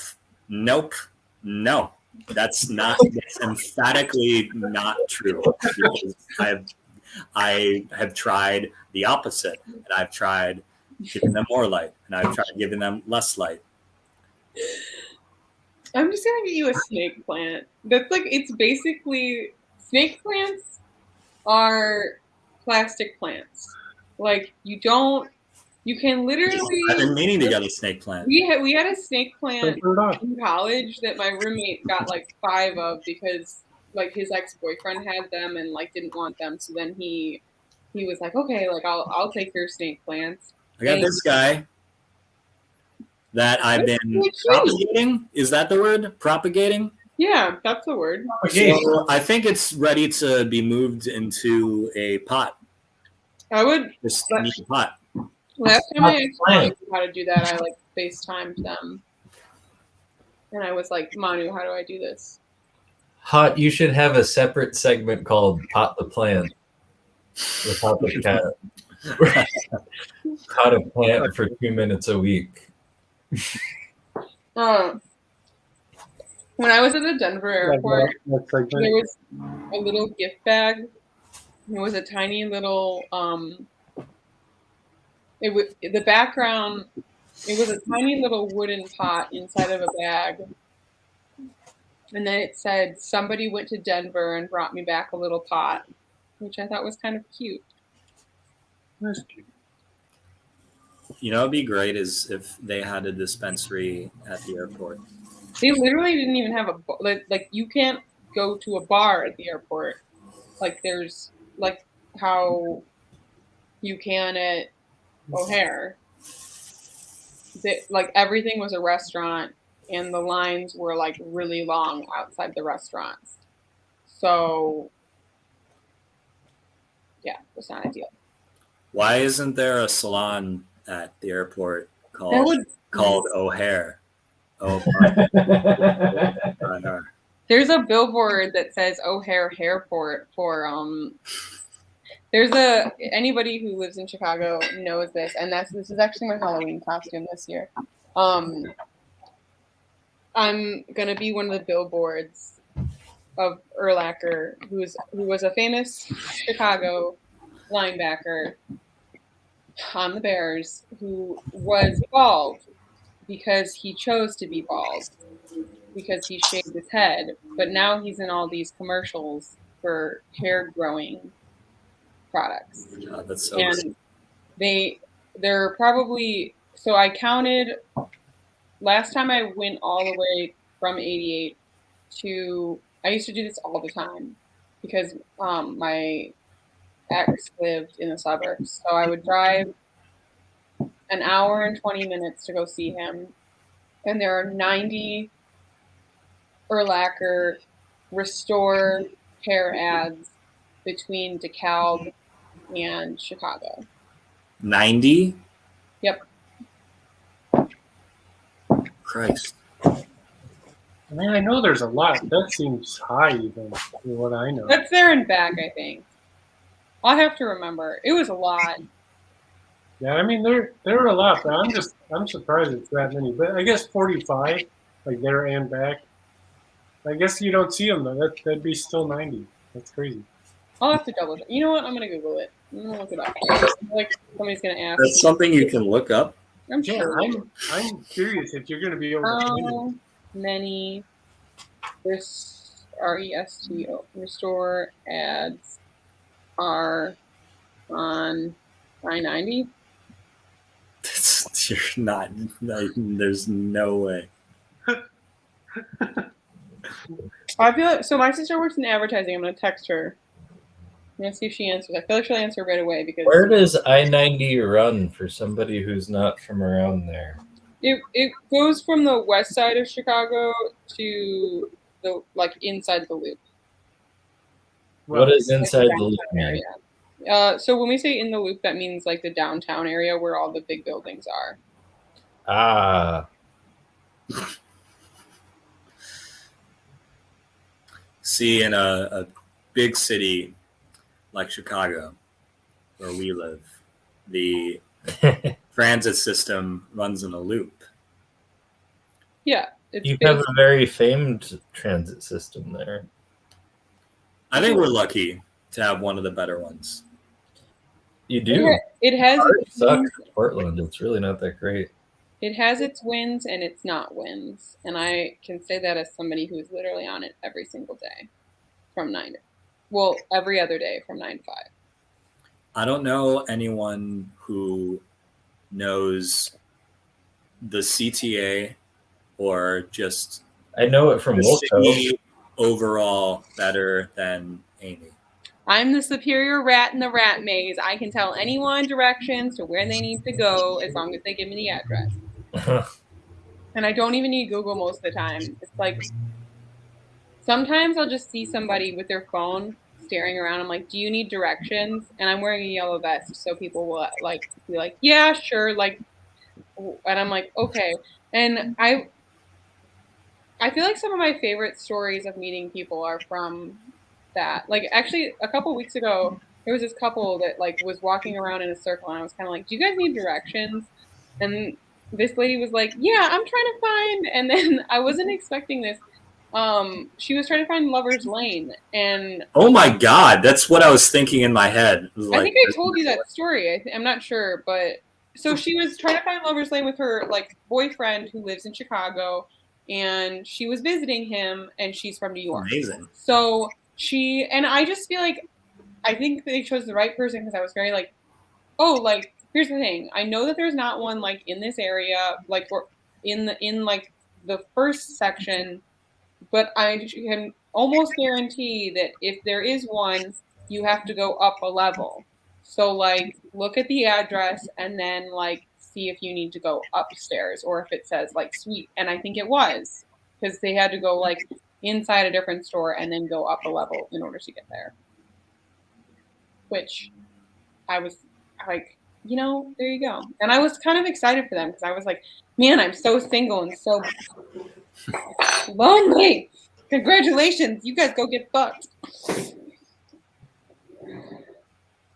No. That's emphatically not true. Because I have tried the opposite, and I've tried giving them more light, and I've tried giving them less light. I'm just gonna get you a snake plant. That's like, it's basically, snake plants are plastic plants. Like, you can literally. I've been meaning to get a snake plant. We had a snake plant Don't turn it off. in college that my roommate got like 5 of because like his ex-boyfriend had them and like didn't want them. So then he was like, okay, like I'll take your snake plants. I got this guy that I've been propagating. Is that the word? Propagating? Yeah, that's the word. So I think it's ready to be moved into a pot. I would. Just need a pot. Last time I asked Manu how to do that, I like FaceTimed them, and I was like, Manu, how do I do this? Hot, you should have a separate segment called Pot the Plant. With Hot the Cat. Pot a plant for 2 minutes a week. When I was at the Denver airport, there was a little gift bag. It was a tiny little the background, it was a tiny little wooden pot inside of a bag. And then it said, somebody went to Denver and brought me back a little pot, which I thought was kind of cute. That's cute. You know, it'd be great is if they had a dispensary at the airport. They literally didn't even have like you can't go to a bar at the airport. Like there's like how you can at O'Hare. Like everything was a restaurant and the lines were like really long outside the restaurants. So yeah, it's not ideal. Why isn't there a salon at the airport called O'Hare? There's a billboard that says O'Hare Airport for anybody who lives in Chicago knows this, and this is actually my Halloween costume this year. I'm gonna be one of the billboards of Urlacher, who was a famous Chicago linebacker on the Bears, who was bald because he chose to be bald because he shaved his head, but now he's in all these commercials for hair growing products. God, that's so and they're probably, so I counted last time I went all the way from 88 to, I used to do this all the time because my ex lived in the suburbs, so I would drive an hour and 20 minutes to go see him, and there are 90 Urlacher Restore hair ads between DeKalb and Chicago. 90? Yep. Christ. I mean, I know there's a lot. That seems high, even from what I know. That's there and back, I think. I'll have to remember. It was a lot. Yeah, I mean, there are a lot, but I'm surprised it's that many. But I guess 45, like there and back. I guess you don't see them though. That'd be still 90. That's crazy. I'll have to double check. You know what? I'm gonna Google it. I'm gonna look it up. Like somebody's gonna ask. That's something you can look up. I'm Yeah, sure. I'm curious if you're gonna be able to find How many restore ads are on I-90? You're not. There's no way. I feel like, so my sister works in advertising. I'm gonna text her. I'm gonna see if she answers. I feel like she'll answer right away because Where does I-90 run for somebody who's not from around there? it goes from the west side of Chicago to the like inside the loop. What is inside the loop area? So when we say in the loop, that means like the downtown area where all the big buildings are. Ah. See, in a big city like Chicago, where we live, the transit system runs in a loop. Yeah, it's You have based- a very famed transit system there. I think we're lucky to have one of the better ones. You do. it has Ours its sucks wins, in Portland. It's really not that great. it has its wins and its not wins, and I can say that as somebody who is literally on it every single day, from every other day from 9 to 5. I don't know anyone who knows the CTA or just I know it from the Wilco. city overall better than Amy. I'm the superior rat in the rat maze. I can tell anyone directions to where they need to go as long as they give me the address. And I don't even need Google most of the time. It's like sometimes I'll just see somebody with their phone staring around. I'm like, "Do you need directions?" And I'm wearing a yellow vest, so people will like be like, "Yeah, sure." Like, and I'm like, "Okay." And I feel like some of my favorite stories of meeting people are from that. Like, actually, a couple weeks ago, there was this couple that like was walking around in a circle, and I was kind of like, "Do you guys need directions?" And this lady was like, "Yeah, I'm trying to find." And then I wasn't expecting this. She was trying to find Lover's Lane, and Oh my God, that's what I was thinking in my head. It was I like, think I told you that story. I'm not sure, but so she was trying to find Lover's Lane with her like boyfriend who lives in Chicago, and she was visiting him, and she's from New York. amazing. So I just feel like I think they chose the right person because I was very like, oh, like here's the thing. I know that there's not one like in this area, like or in like the first section, but I can almost guarantee that if there is one, you have to go up a level. So like look at the address and then like see if you need to go upstairs or if it says like suite. And I think it was because they had to go like inside a different store and then go up a level in order to get there. Which I was like, there you go. And I was kind of excited for them because I was like, man, I'm so single and so lonely. Congratulations, you guys go get fucked.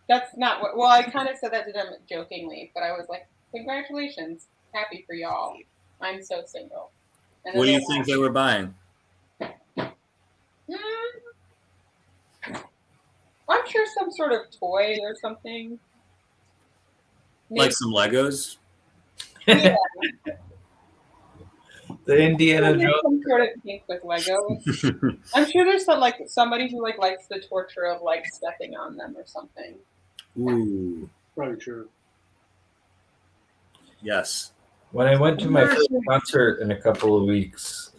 That's not what. Well, I kind of said that to them jokingly, but I was like, congratulations, happy for y'all. I'm so single. And What do then you think they were buying? I'm sure some sort of toy or something. Like some Legos? Yeah, The Indiana maybe Jones. some sort of pink with Legos. I'm sure there's somebody who like likes the torture of like stepping on them or something. Ooh, Probably true. yes. When I went to my first concert in a couple of weeks,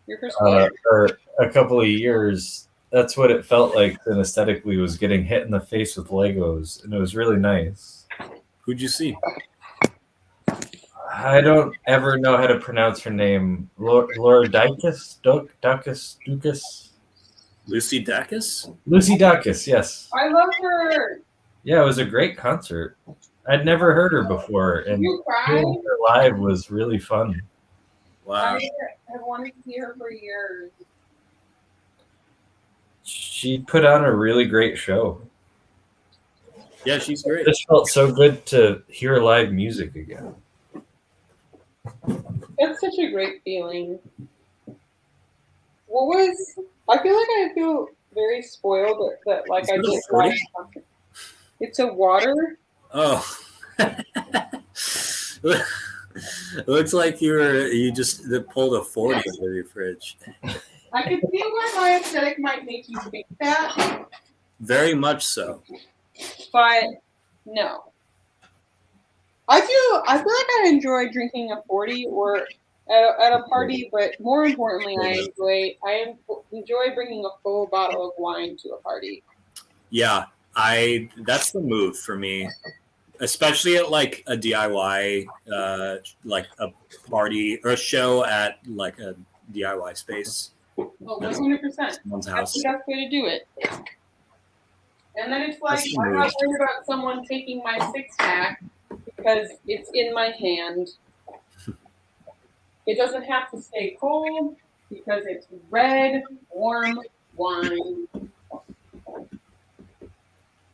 Your first one. or a couple of years, that's what it felt like. And aesthetically, was getting hit in the face with Legos, and it was really nice. Who'd you see? I don't ever know how to pronounce her name. Laura Dacus? Dukas? Lucy Dacus? Lucy Dacus, yes. I love her. Yeah, it was a great concert. I'd never heard her before, and You cried? hearing her live was really fun. Wow. I have wanted to see her for years. She put on a really great show. Yeah, she's It great. just felt so good to hear live music again. That's such a great feeling. I feel like I feel very spoiled that like I Is it just 40? like something. It's a water. Oh. Looks like you just pulled a 40 out of your fridge. I can see why my aesthetic might make you think that, Very much so. but no. I feel like I enjoy drinking a 40 or at a party, but more importantly, I enjoy bringing a full bottle of wine to a party. Yeah, that's the move for me, especially at like a DIY, like a party or a show at like a DIY space. Oh, 100%. Someone's That's house. the best way to do it. And then it's like, That's the I'm move. not worried about someone taking my six-pack because it's in my hand. It doesn't have to stay cold because it's red, warm wine.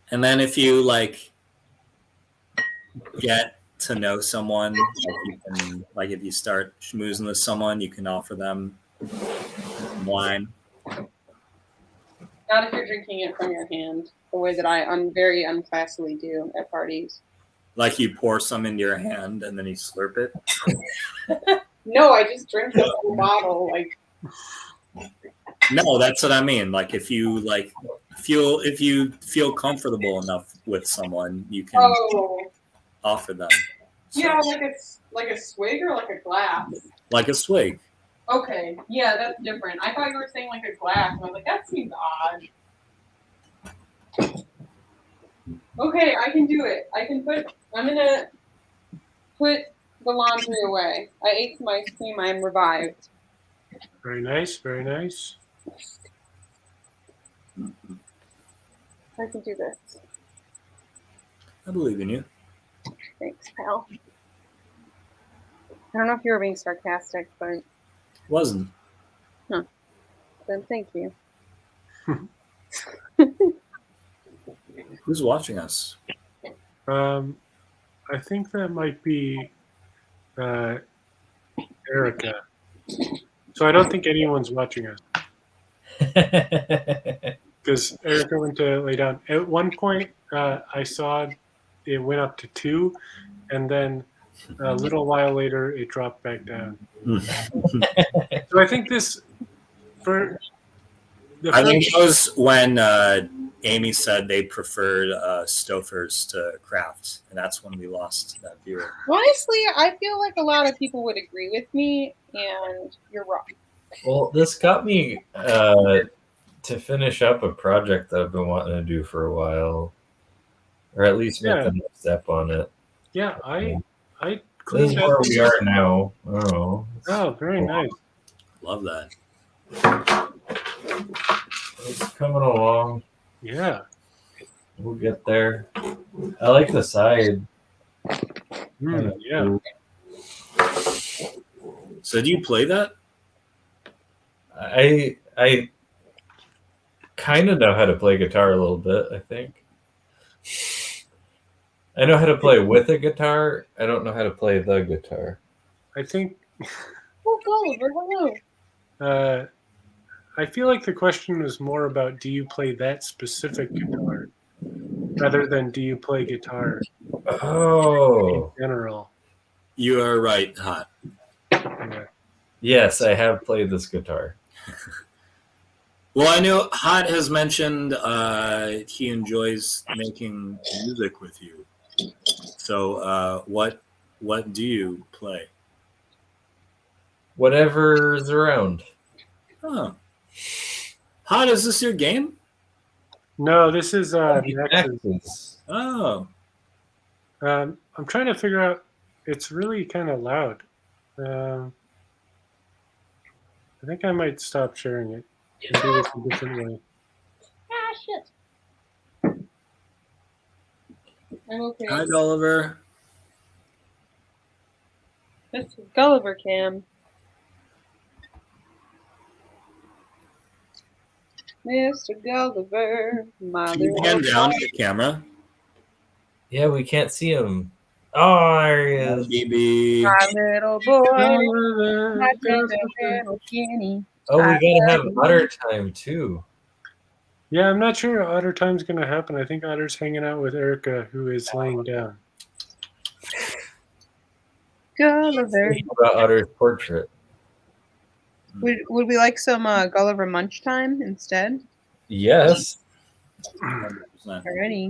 And then if you like get to know someone, like if you start schmoozing with someone, you can offer them wine. Not if you're drinking it from your hand, the way that I very unclassily do at parties. Like you pour some into your hand and then you slurp it. No, I just drink the whole bottle. Like, No, that's what I mean. Like if you feel comfortable enough with someone, you can offer them. So, yeah, like a swig or like a glass. like a swig. Okay, yeah, that's different. I thought you were saying like a glass. And I was like, that seems odd. Okay, I can do it. I'm gonna put the laundry away. I ate some ice cream. I'm revived. Very nice. Very nice. I can do this. I believe in you. Thanks, pal. I don't know if you were being sarcastic, but Wasn't. then thank you. Who's watching us? I think that might be Erica. So I don't think anyone's watching us because Erica went to lay down. At one point, I saw it went up to 2, and then a little while later, it dropped back down. So I think this for the I think first, it was when Amy said they preferred Stofers to Kraft, and that's when we lost that viewer. Honestly, I feel like a lot of people would agree with me, and you're wrong. Well, this got me to finish up a project that I've been wanting to do for a while, or at least make the next step on it. yeah, I This is cleaned where up. we are now. Oh, Oh, very nice. Love that. it's coming along. Yeah. We'll get there. I like the side. Yeah. So do you play that? I kind of know how to play guitar a little bit, I think. I know how to play with a guitar. I don't know how to play the guitar. I think Oh, Gulliver, hello. I feel like the question was more about do you play that specific guitar rather than do you play guitar Oh, in general. You are right, Hot. Yeah. yes, I have played this guitar. Well, I know Hot has mentioned he enjoys making music with you. So what do you play? Whatever's around. Oh. Hot, is this your game? No, this is Max's. Axes. Oh. I'm trying to figure out. It's really kind of loud. I think I might stop sharing it and do this a different way. Ah, shit. I'm okay. Hi, Gulliver. This is Gulliver Cam. Mr. Gulliver, my Can you little pan down boy. the camera? Yeah, we can't see him. Oh, there he is. BB. My little boy, my tender little guinea. Oh, we gotta have otter time too. Yeah, I'm not sure Otter Time's going to happen. I think Otter's hanging out with Erica, who is laying down. Gulliver. About Otter's portrait. Would we like some Gulliver Munch time instead? Yes. 100%. Alrighty.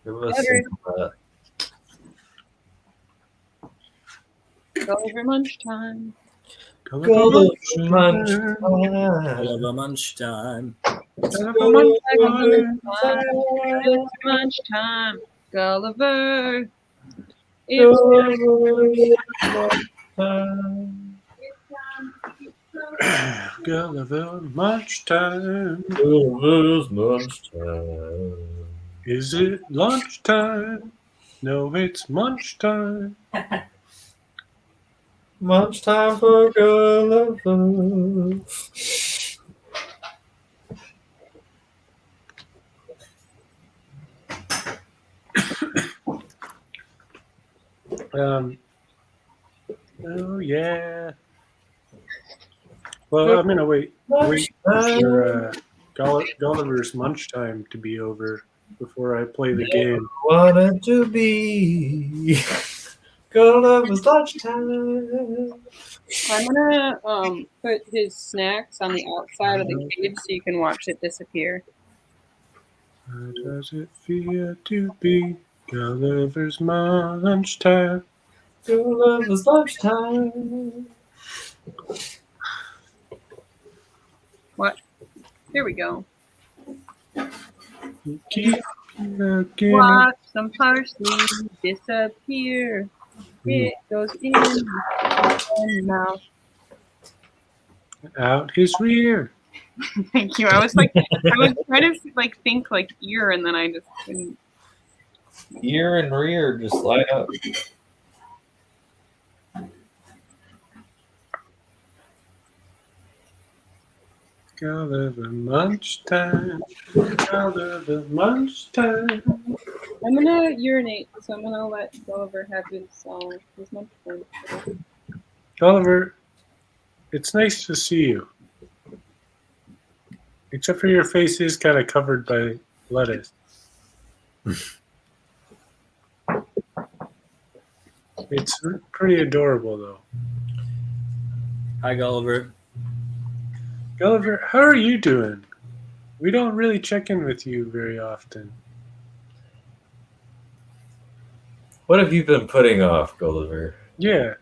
Give us Gulliver Munch time. Gulliver Munch time. Gulliver Munch time. Gulliver Munch time. Gulliver. Gulliver Munch time. Gulliver's Munch time. Is it lunchtime? No, it's munch time. Munch time for Gulliver. Oh yeah. Well, I'm gonna wait for Gulliver's Munch Time to be over before I play the game. Wanted to be Gulliver's lunchtime. I'm gonna put his snacks on the outside of the cage so you can watch it disappear. How does it feel to be Gulliver's Munch Time? Gulliver's lunchtime. What? There we go. Keep looking. Watch some parsley disappear. It goes in and out. Out his rear. Thank you. I was trying to think like ear, and then I just couldn't. Ear and rear just line up. Gulliver Munch Time. Gulliver Munch Time. I'm gonna urinate, so I'm gonna let Gulliver have his munch time. Gulliver, it's nice to see you. Except for your face is kind of covered by lettuce. It's pretty adorable, though. Hi, Gulliver. Gulliver, how are you doing? We don't really check in with you very often. What have you been putting off, Gulliver? Yeah,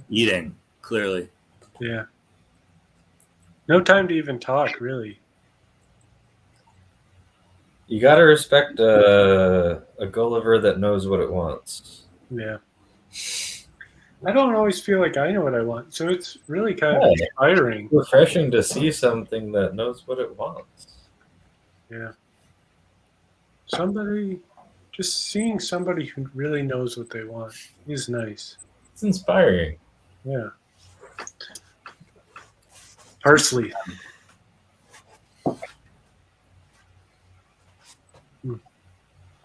Eating, clearly. yeah. No time to even talk, really. You gotta respect a Gulliver that knows what it wants. Yeah. I don't always feel like I know what I want, so it's really kind of Yeah. inspiring. Refreshing to see something that knows what it wants. Yeah. Just seeing somebody who really knows what they want is nice. It's inspiring. Yeah. Parsley.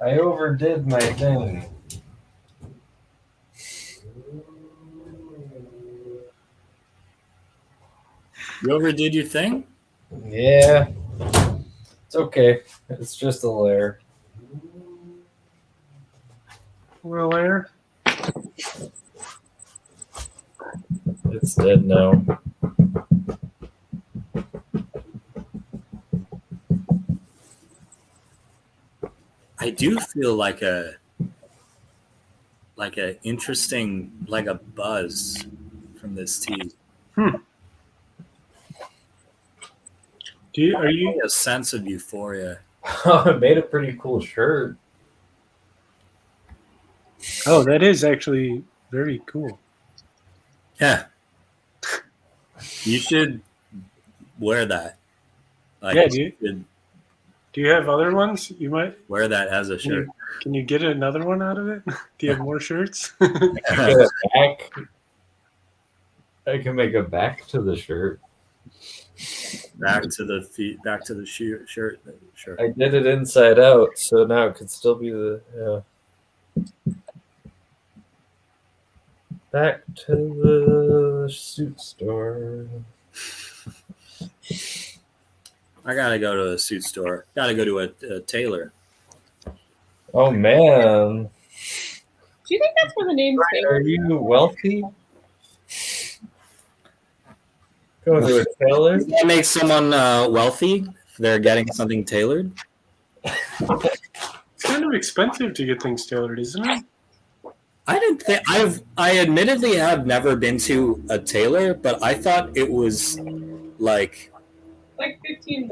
I overdid my thing. You overdid your thing? Yeah. It's okay. It's just a layer. Well, there. It's dead now. I do feel like a interesting, like a buzz from this tea. Are you? A sense of euphoria. I made a pretty cool shirt. Oh, that is actually very cool. Yeah. You should wear that. Like, Yeah, you should Do you have other ones? You might. wear that as a shirt. Can you get another one out of it? Do you have more shirts? Back. I can make a back to the shirt. Back to the feet, back to the shirt. Sure. I did it inside out, so now it could still be the back to the suit store. I gotta go to a suit store. Gotta go to a tailor. Oh man, Do you think that's where the name's are you wealthy? Going to a tailor? That makes someone wealthy if they're getting something tailored. It's kind of expensive to get things tailored, isn't it? I didn't think I admittedly have never been to a tailor, but I thought it was like $15.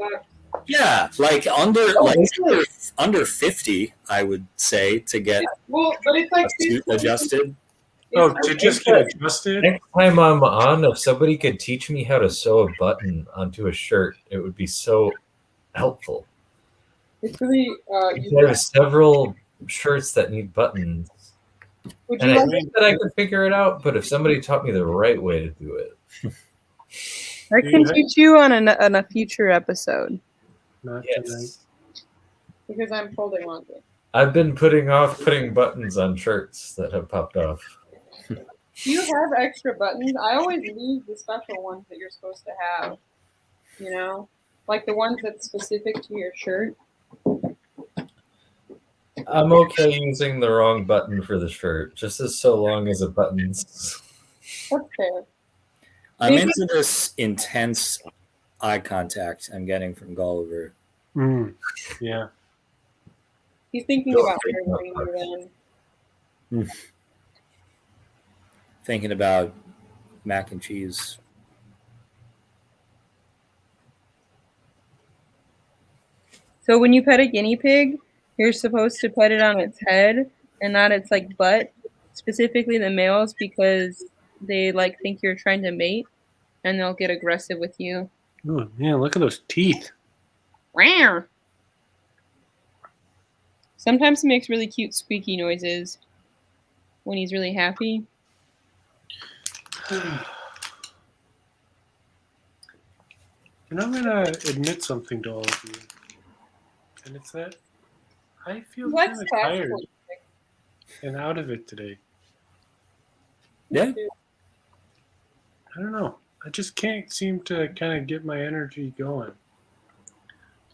yeah, like under 50, I would say, to get Well, but it's a suit adjusted. Oh, to just get adjusted? Next time I'm on, if somebody could teach me how to sew a button onto a shirt, it would be so helpful. It's really. There's several shirts that need buttons. Would And you I like? think that I could figure it out, but if somebody taught me the right way to do it. I can teach you on a future episode Not tonight. Yes. because I'm folding laundry. I've been putting off putting buttons on shirts that have popped off. Do you have extra buttons? I always lose the special ones that you're supposed to have. You know, like the ones that's specific to your shirt. I'm okay using the wrong button for the shirt, just as so long as it buttons. That's fair. I'm Maybe- into this intense eye contact I'm getting from Gulliver. Yeah. He's thinking about marrying you then. Thinking about mac and cheese. So when you pet a guinea pig, you're supposed to pet it on its head and not its like butt, specifically the males, because they like think you're trying to mate and they'll get aggressive with you. Oh, man, look at those teeth. Rawr. Sometimes he makes really cute squeaky noises when he's really happy. And I'm going to admit something to all of you. And it's that I feel kind What's of tired classical? and out of it today. Yeah. I don't know. I just can't seem to kind of get my energy going.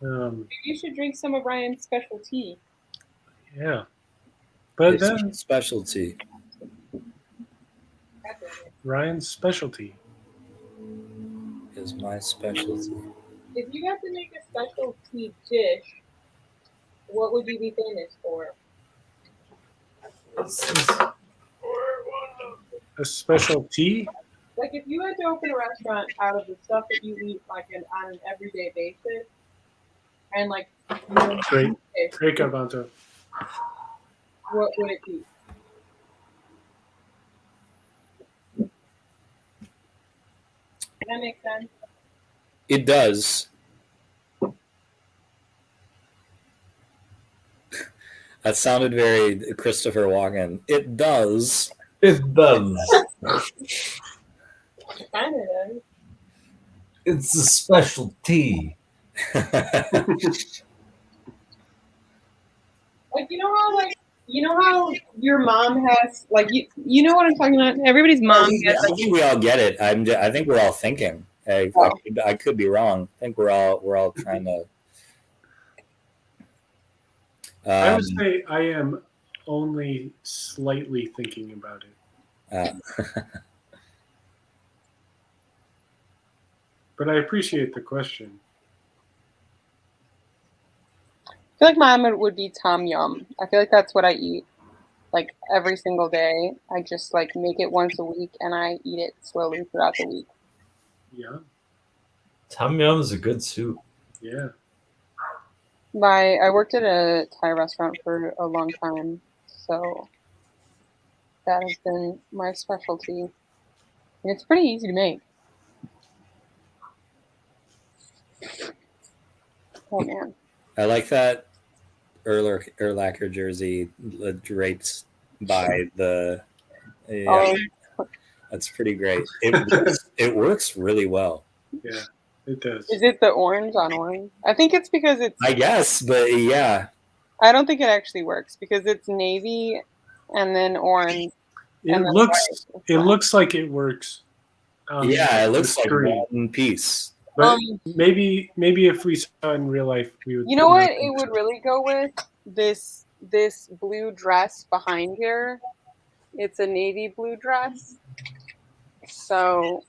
You should drink some of Ryan's special tea. Yeah. But It's then specialty. Ryan's specialty. Is my specialty. If you had to make a specialty dish, what would you be famous for? A specialty? Like if you had to open a restaurant out of the stuff that you eat like on an everyday basis, and like Great. Great, garbanzo. what would it be? Does that make sense? It does. That sounded very Christopher Walken. It does. It does. Kind of. It's a specialty. Like you know how your mom has like you know what I'm talking about. Everybody's mom has I think we all get it. I think we're all thinking. I could be wrong. I think we're all trying to. I would say I am only slightly thinking about it. But I appreciate the question. I feel like mine would be tom yum. I feel like that's what I eat like every single day. I just like make it once a week and I eat it slowly throughout the week. Yeah. Tom Yum is a good soup. Yeah. I worked at a Thai restaurant for a long time, so that has been my specialty. And it's pretty easy to make. Oh man. I like that Urlacher jersey draped by the. Yeah, that's pretty great. It works really well. Yeah, it does. Is it the orange on orange? I think it's because it's. I guess, but yeah. I don't think it actually works because it's navy and then orange. It looks like it works. Yeah, it looks like screen. one piece. But maybe if we saw it in real life, we would. You know what? It would really go with this blue dress behind here. It's a navy blue dress, so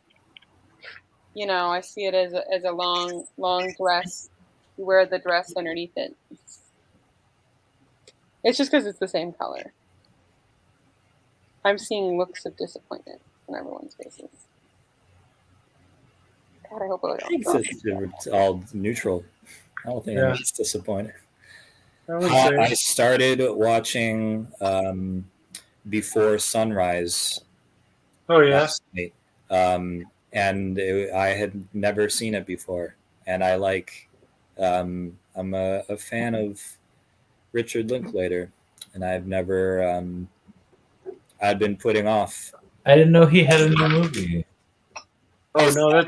you know I see it as a long dress. You wear the dress underneath it. It's just because it's the same color. I'm seeing looks of disappointment on everyone's faces. God, I hope I think it's all neutral. I don't think it's disappointing. I started watching Before Sunrise. Oh yeah. Last night. I had never seen it before, and I like. I'm a fan of Richard Linklater, and I've never. I'd been putting off. I didn't know he had a new movie. Oh no,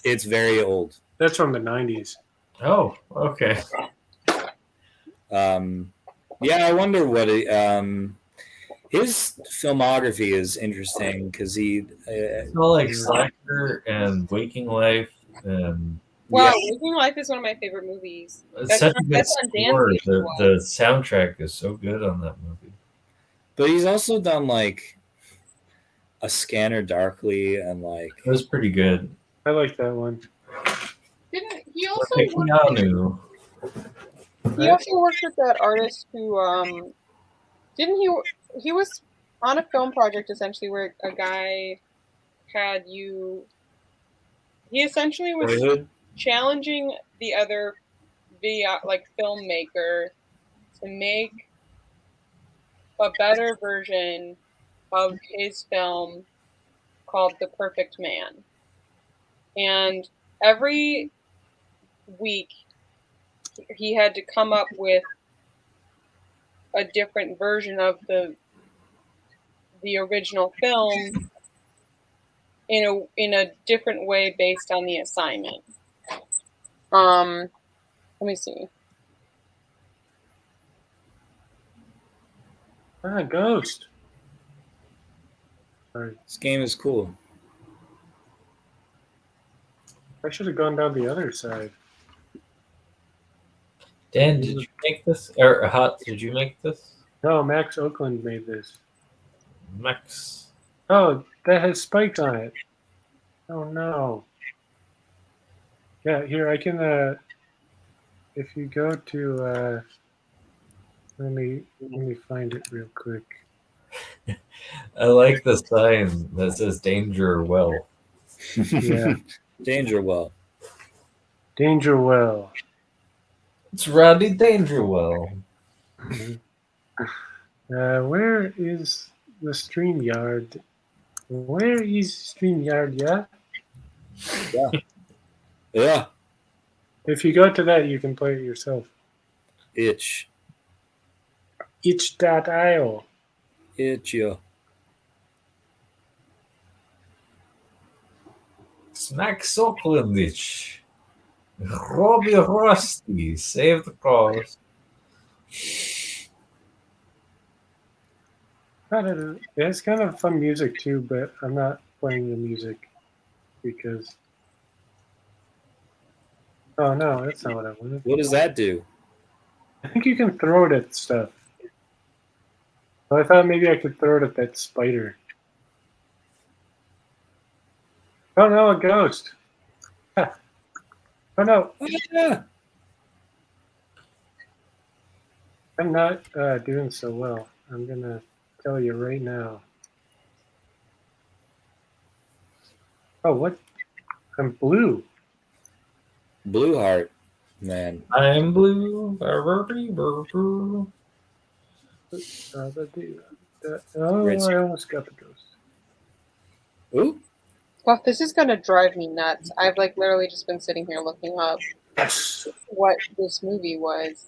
it's very old. That's from the 90s. Oh, okay. Yeah, I wonder what his filmography is interesting because he. It's all like Slacker and Waking Life and Wow, Yeah. Waking Life is one of my favorite movies. it's That's such a on, good that's on Dan's score. list as well. The soundtrack is so good on that movie. But he's also done like A Scanner Darkly and like. It was pretty good. I like that one. Didn't he also Like work, Keanu. he also worked with that artist who didn't he was on a film project essentially where a guy had you he essentially was Boyhood? challenging the other like filmmaker to make a better version of his film called The Perfect Man. And every week he had to come up with a different version of the original film in a different way based on the assignment. Let me see. Ah, Ghost. Sorry. This game is cool. I should have gone down the other side. Dan, did you make this? Or Hot, did you make this? No, Max Oakland made this. Max. Oh, that has spikes on it. Oh no. Yeah, here I can if you go to let me find it real quick. I like the sign that says danger well. Yeah. Danger Well. Danger Well. It's Rodney Dangerwell. Where is the StreamYard? Where is StreamYard, yeah? Yeah. If you go to that, you can play it yourself. Itch. Itch.io. Itch, yeah. Smack Soklandich. Robbie Rusty. Save the cause. It's kind of fun music too, but I'm not playing the music because. Oh no, that's not what I wanted. What does that do? I think you can throw it at stuff. So I thought maybe I could throw it at that spider. Oh no, a ghost. Ah. Oh no, Yeah. I'm not doing so well. I'm gonna tell you right now. Oh, what? I'm blue. Blue Heart, man. I'm blue. Burr. Oh, Red I almost got the ghost. Ooh. Oh, this is gonna drive me nuts. I've like literally just been sitting here looking up Yes. what this movie was.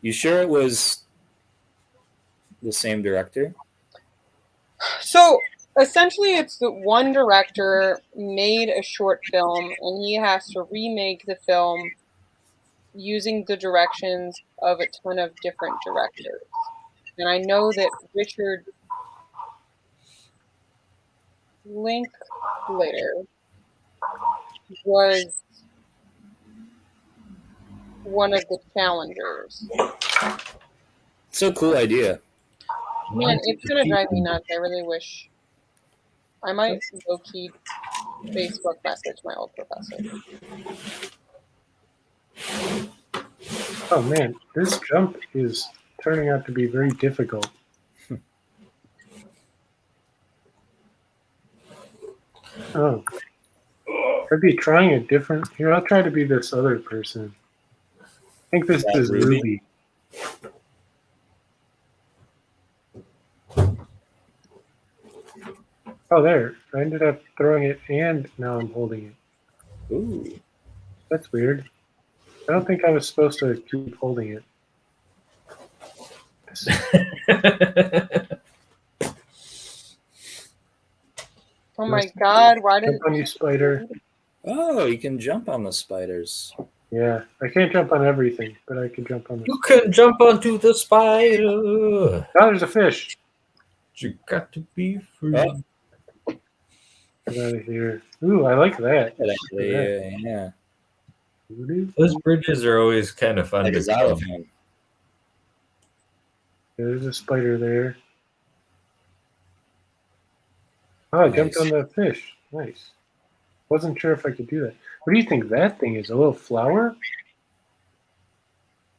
You sure it was the same director? So essentially, it's that one director made a short film, and he has to remake the film using the directions of a ton of different directors. And I know that Richard Linklater was one of the challengers. It's a cool idea. Man, it's gonna drive me nuts. I really wish I might low-key Facebook message my old professor. Oh man, this jump is turning out to be very difficult. Oh. I'd be trying a different. Here, I'll try to be this other person. I think this That is Ruby? Ruby. Oh, there. I ended up throwing it and now I'm holding it. Ooh. That's weird. I don't think I was supposed to keep holding it. Oh my god, why did Jump on you, spider. Oh, you can jump on the spiders. Yeah, I can't jump on everything, but I can jump on this. You can jump onto the spider. Oh, there's a fish. You got to be free. Oh. Get out of here. Ooh, I like that. Yeah. Those bridges are always kind of fun Like to a climb. xylophone. There's a spider there. Oh, I jumped Nice. on the fish. Nice. Wasn't sure if I could do that. What do you think that thing is? A little flower?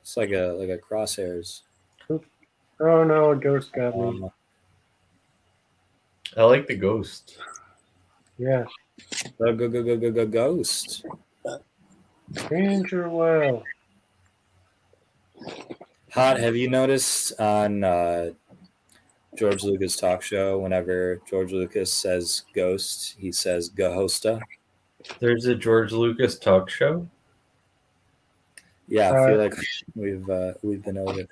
It's like a crosshairs. Oh no, a ghost got me. I like the ghost. Yeah. Ghost. Danger well. Hot. Have you noticed on George Lucas talk show, whenever George Lucas says ghost, he says gahosta? There's a George Lucas talk show. Yeah, I feel like we've been over it.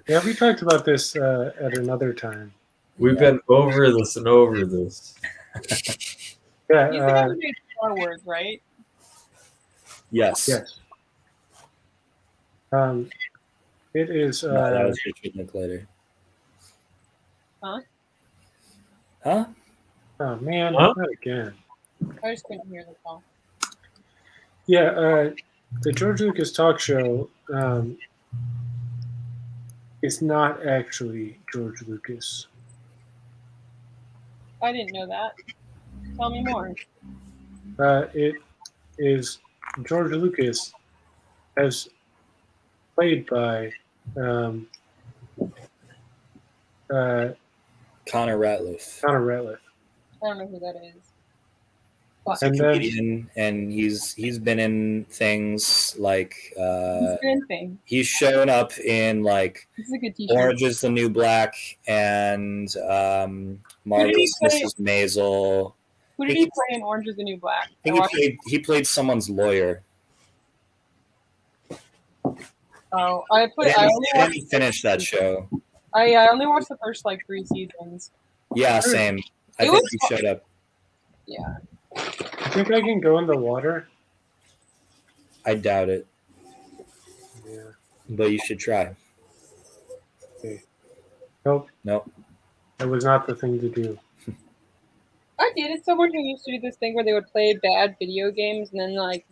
Yeah, we talked about this at another time. We've been over this and over this. Yeah. He's the guy who made Star Wars, right? Yes. Yes. It is. No, that was Richard Linklater. Huh? Huh? Oh man, Huh? not again. I just couldn't hear the call. Yeah, the George Lucas talk show is not actually George Lucas. I didn't know that. Tell me more. It is George Lucas as played by Connor Ratliff. Connor Ratliff. I don't know who that is. He's a And then- comedian, and he's been in things like He's good thing. he's shown up in like This is a good t-shirt. Orange is the New Black and Marvelous play? Mrs. Maisel. Who did he play in Orange is the New Black? I think he played someone's lawyer. Oh, I didn't finish that show. I only watched the first like 3 seasons. Yeah, same. I It think was he showed up. Yeah. I think I can go in the water. I doubt it, Yeah. but you should try. Nope, Nope. that was not the thing to do. I dated someone who used to do this thing where they would play bad video games and then like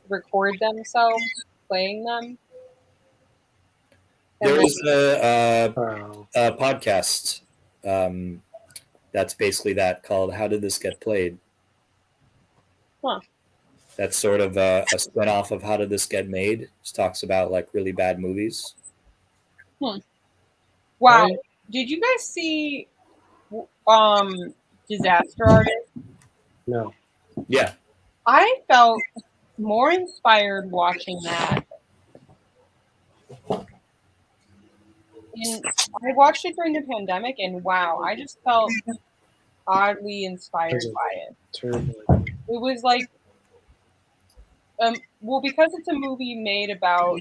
record themselves playing them. And There was a Oh, podcast that's basically that, called "How Did This Get Played?" Huh. That's sort of a spin-off of "How Did This Get Made?" Just talks about like really bad movies. Wow. Right. Did you guys see Disaster Artist? no. Yeah, I felt more inspired watching that. And I watched it during the pandemic, and wow, I just felt oddly inspired by it. Terrible. It was like, well, because it's a movie made about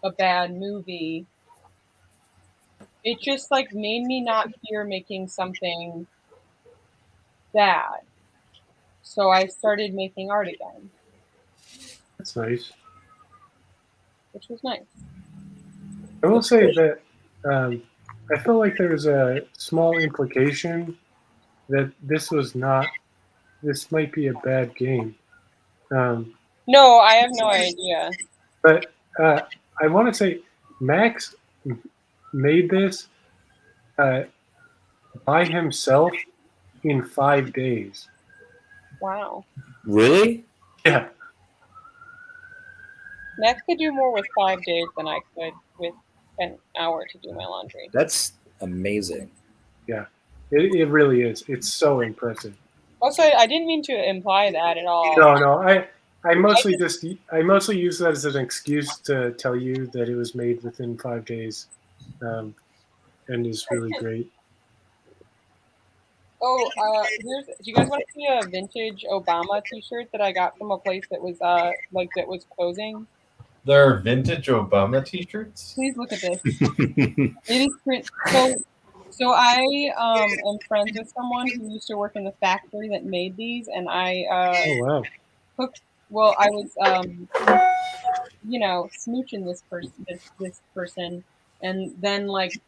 a bad movie, it just like made me not fear making something bad. So I started making art again, That's nice. which was nice. I will say that I feel like there's a small implication that this might be a bad game. No, I have no idea. But I want to say Max made this by himself in 5 days. Wow. really? Yeah. Max could do more with 5 days than I could with an hour to do my laundry. That's amazing. It really is. It's so impressive. Also, I didn't mean to imply that at all. No. I mostly use that as an excuse to tell you that it was made within 5 days, and is really great. Oh, do you guys want to see a vintage Obama T-shirt that I got from a place that was that was closing? There are vintage Obama T-shirts. Please look at this. It is print. So I am friends with someone who used to work in the factory that made these, and Oh wow. Well, I was smooching this person, and then like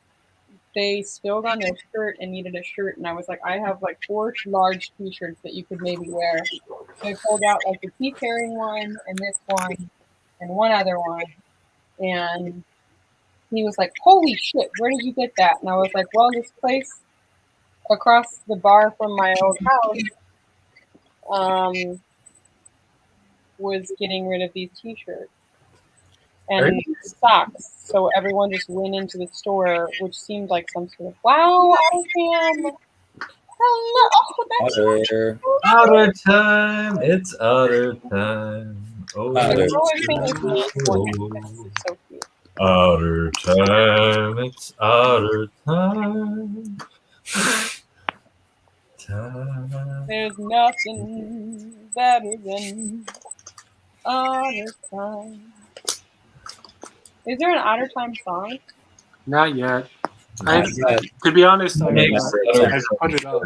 they spilled on their shirt and needed a shirt, and I was like, I have like 4 large T-shirts that you could maybe wear. So I pulled out like the tea carrying one and this one and one other one, and he was like, "Holy shit, where did you get that?" And I was like, "Well, this place across the bar from my old house was getting rid of these T-shirts and socks. So everyone just went into the store, which seemed like some sort of wow, Adam. Hello, oh, that's Otter. Otter time. It's otter time. Oh, Otter. it's always been this nice one. It's so cute. otter time. It's otter time. Time. There's nothing better than otter time. Is there an otter time song? Not yet. Not yet. To be honest, I Makes put it off.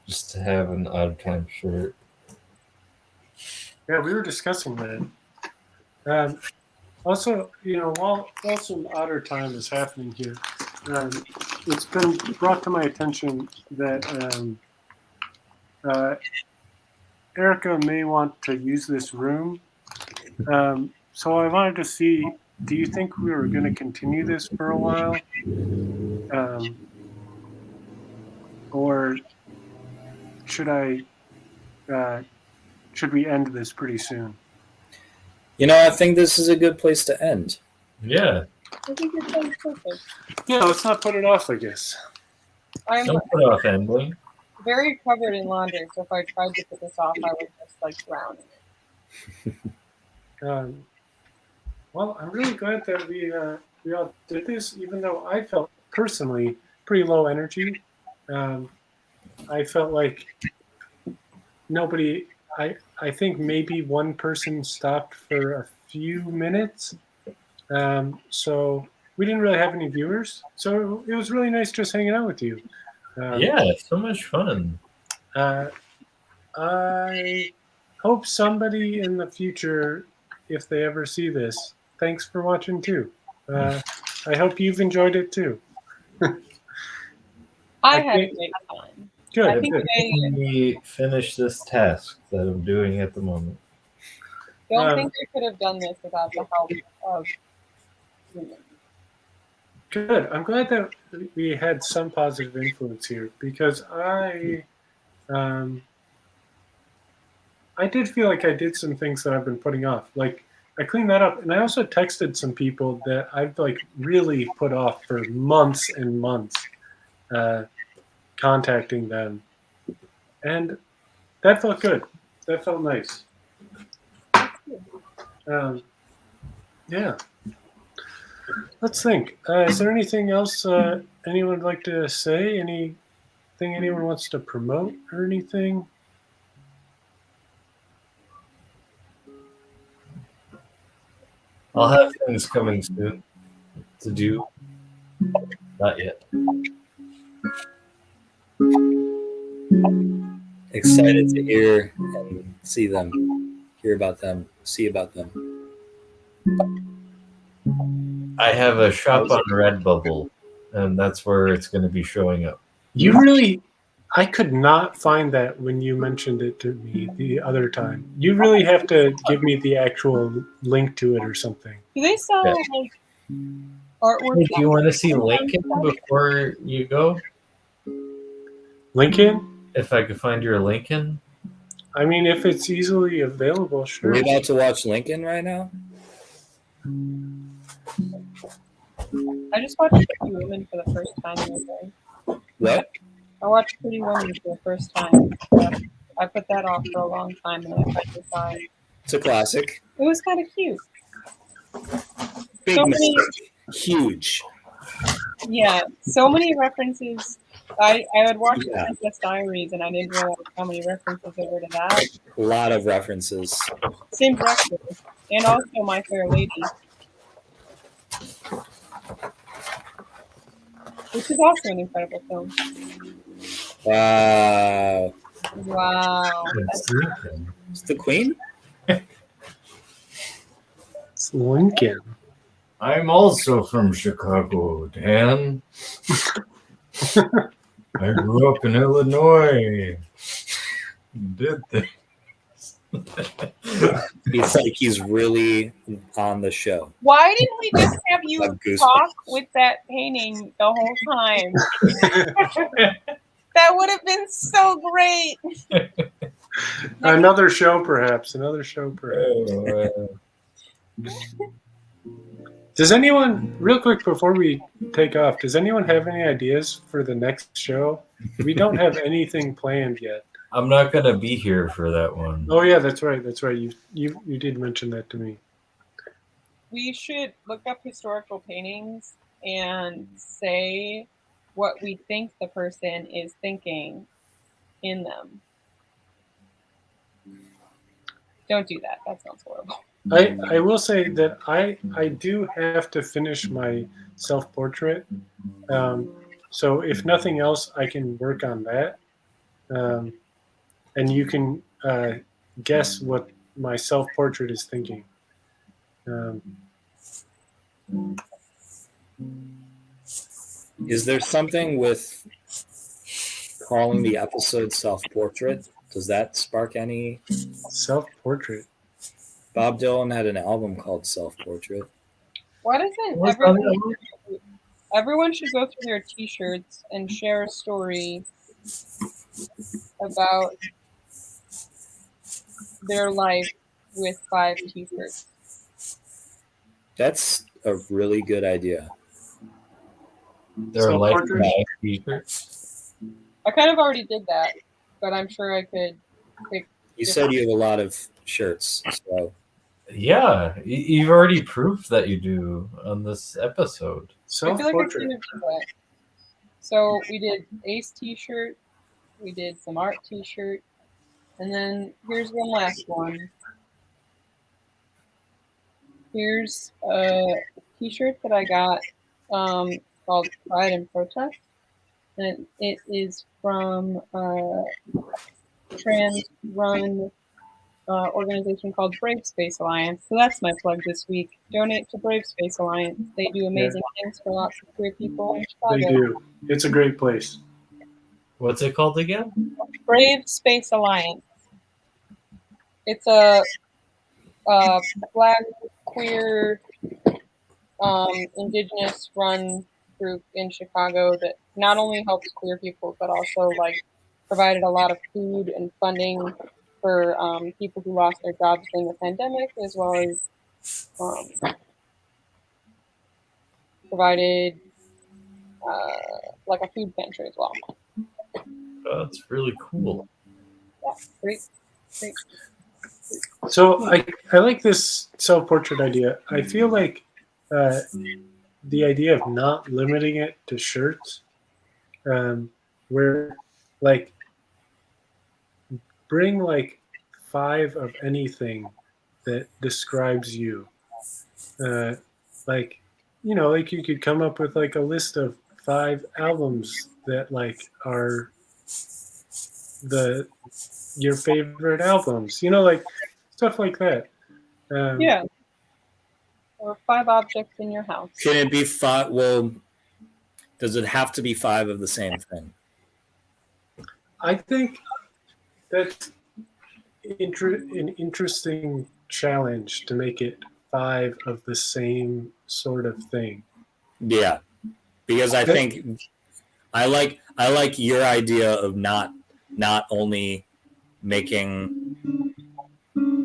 Just to have an odd time shirt. Yeah, we were discussing that. Also, while some otter time is happening here, it's been brought to my attention that Erica may want to use this room. So I wanted to see, do you think we were going to continue this for a while? Or should we end this pretty soon? I think this is a good place to end. Yeah. I think it sounds perfect. Yeah, let's not put it off, I guess. I'm Don't put off ending. very covered in laundry, so if I tried to put this off, I would just like drown in it. Well, I'm really glad that we all did this, even though I felt personally pretty low energy. I felt like nobody. I think maybe one person stopped for a few minutes. So we didn't really have any viewers. So it was really nice just hanging out with you. Yeah, so much fun. I hope somebody in the future, if they ever see this, thanks for watching too. I hope you've enjoyed it too. I had a great time. Good. I think Good. We finish this task that I'm doing at the moment. don't think we could have done this without the help of humans. Good. I'm glad that we had some positive influence here because I did feel like I did some things that I've been putting off. Like I cleaned that up, and I also texted some people that I've like really put off for months and months, contacting them, and that felt good. That felt nice. Yeah. Let's think. Is there anything else anyone would like to say? Anything anyone wants to promote or anything? I'll have things coming soon to do. Not yet. Excited to hear and see them, hear about them, see about them. I have a shop on Redbubble, and that's where it's going to be showing up. I could not find that when you mentioned it to me the other time. You really have to give me the actual link to it or something. Do they sell Yeah. like artwork? Hey, do you want to see Lincoln before you go? Lincoln? If I could find your Lincoln? I mean, if it's easily available, Are sure. we about to watch Lincoln right now? I just watched Pretty Woman for the first time the other day. What? I watched Pretty Woman for the first time. I put that off for a long time, and I finally saw it. It's a classic. It was kind of cute. Big So many- mistake. Huge. Yeah, so many references. I had watched Yeah. Princess Diaries, and I didn't realize how many references there were to that. A lot of references. Same director, and also My Fair Lady, which is also an incredible film. Wow. Wow. It's the queen. It's Lincoln. I'm also from Chicago, Dan. I grew up in Illinois. Did things. He's like he's really on the show. Why didn't we just have you Have goosebumps. talk with that painting the whole time? That would have been so great. Another show, perhaps. Another show, perhaps. Does anyone, real quick before we take off, does anyone have any ideas for the next show? We don't have anything planned yet. I'm not gonna be here for that one. Oh yeah, that's right. That's right. You did mention that to me. We should look up historical paintings and say what we think the person is thinking in them. Don't do that. That sounds horrible. I will say that I do have to finish my self-portrait. So if nothing else, I can work on that. And you can guess what my self-portrait is thinking. Is there something with calling the episode self-portrait? Does that spark any? Self-portrait. Bob Dylan had an album called Self-Portrait. Why doesn't everyone should go through their T-shirts and share a story about their life with 5 T-shirts? That's a really good idea. They're like Self-portrait? t-shirts. I kind of already did that, but I'm sure I could pick. You said you have a lot of shirts, so Yeah, you've already proved that you do on this episode. I feel like I Self-portrait. should have done that. So we did Ace T-shirt, we did some art T-shirt, and then here's one last one. Here's a T-shirt that I got called Pride and Protest, and it is from a trans-run organization called Brave Space Alliance. So that's my plug this week. Donate to Brave Space Alliance. They do amazing things for lots of queer people in They Chicago. do. It's a great place. What's it called again? Brave Space Alliance. It's a Black, queer, indigenous run group in Chicago that not only helps queer people but also like provided a lot of food and funding for people who lost their jobs during the pandemic, as well as provided like a food pantry as well. Oh, that's really cool. Yeah, great. So I like this self-portrait idea. I feel like the idea of not limiting it to shirts, where like bring like 5 of anything that describes you. Like, you know, like you could come up with like a list of 5 albums that like are your favorite albums, you know, like stuff like that. Yeah. Or 5 objects in your house. can it be 5? Well, does it have to be 5 of the same thing? I think that's an interesting challenge to make it 5 of the same sort of thing. Yeah, because I think I like your idea of not only making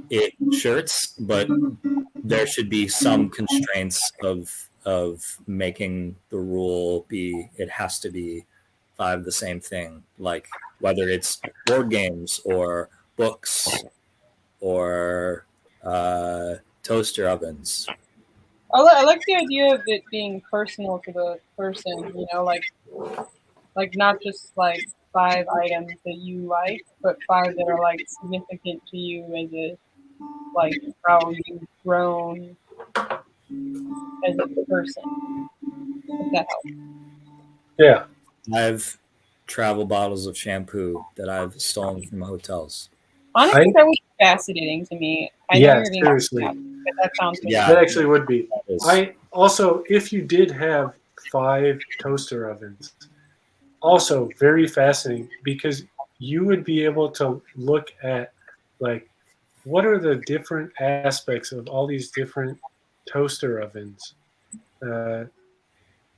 it shirts, but there should be some constraints of making the rule be it has to be 5 the same thing, like whether it's board games or books or toaster ovens. I like the idea of it being personal to the person, you know, like not just like 5 items that you like, but 5 that are like significant to you as a like how you've grown as a person. If that helps. Yeah. I have travel bottles of shampoo that I've stolen from hotels. Honestly, that would be fascinating to me. I know Yeah, you're being seriously. but that sounds really Yeah. That actually would be. It's- I also, if you did have 5 toaster ovens, also very fascinating because you would be able to look at like what are the different aspects of all these different toaster ovens.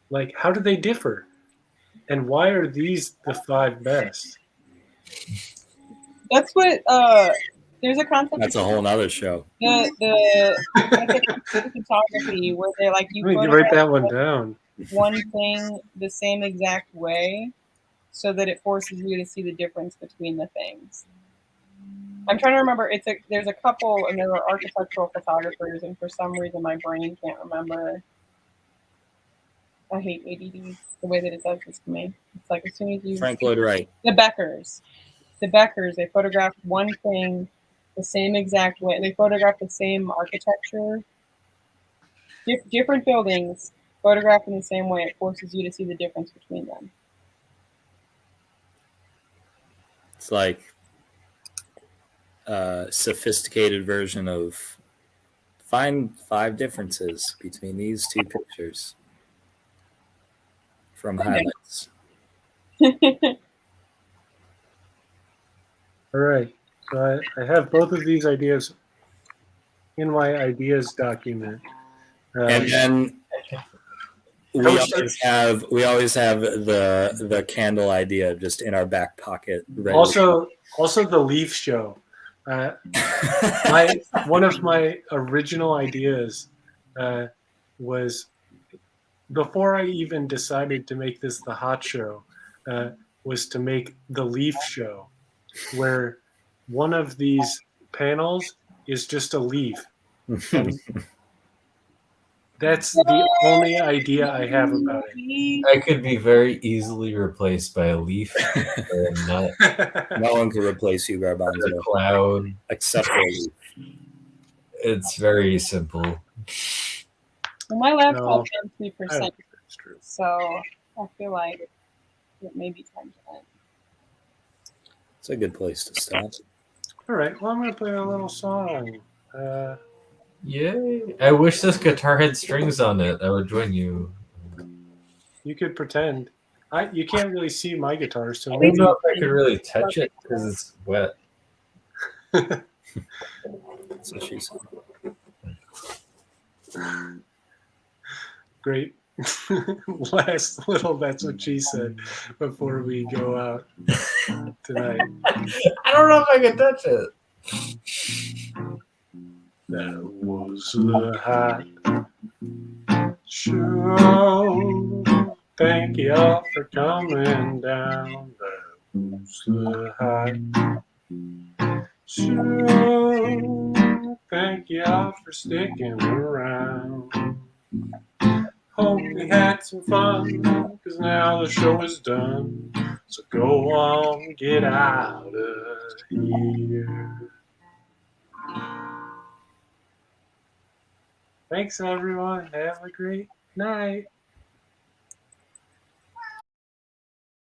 Like how do they differ, and why are these the 5 best? That's what there's a concept that's a whole nother show. the photography where they're like you Let me photograph write that one down. one thing the same exact way so that it forces you to see the difference between the things. I'm trying to remember. There's a couple, and there are architectural photographers, and for some reason my brain can't remember. I hate ADD the way that it does this to me. It's like as soon as you Frank Lloyd Wright. the Beckers, they photograph one thing the same exact way. They photograph the same architecture, different buildings photographed in the same way. It forces you to see the difference between them. It's like a sophisticated version of find 5 differences between these 2 pictures from highlights. All right. So I have both of these ideas in my ideas document. And then we Toaster. always have the candle idea just in our back pocket. Ready Also the leaf show. One of my original ideas was before I even decided to make this the hot show, was to make the leaf show, where one of these panels is just a leaf, and that's the only idea I have about I could be very easily replaced by a leaf or a nut it. No one can replace you, or a Garbanzo, cloud. except for you. It's very simple. Well, my laptop No, has I 3%, don't think that's true. so I feel like it may be time to end. It's a good place to stop. All right, well, I'm going to play a little song. Yay! I wish this guitar had strings on it. I would join you. You could pretend. You can't really see my guitar, so I don't maybe. know if I could really touch it because it's wet. That's what she said. Great. Last little, that's what she said before we go out tonight. I don't know if I can touch it. That was the hot show. Thank you all for coming down. That was the hot show. Thank you all for sticking around. Hope we had some fun, cause now the show is done. So go on, get out of here. Thanks everyone, have a great night.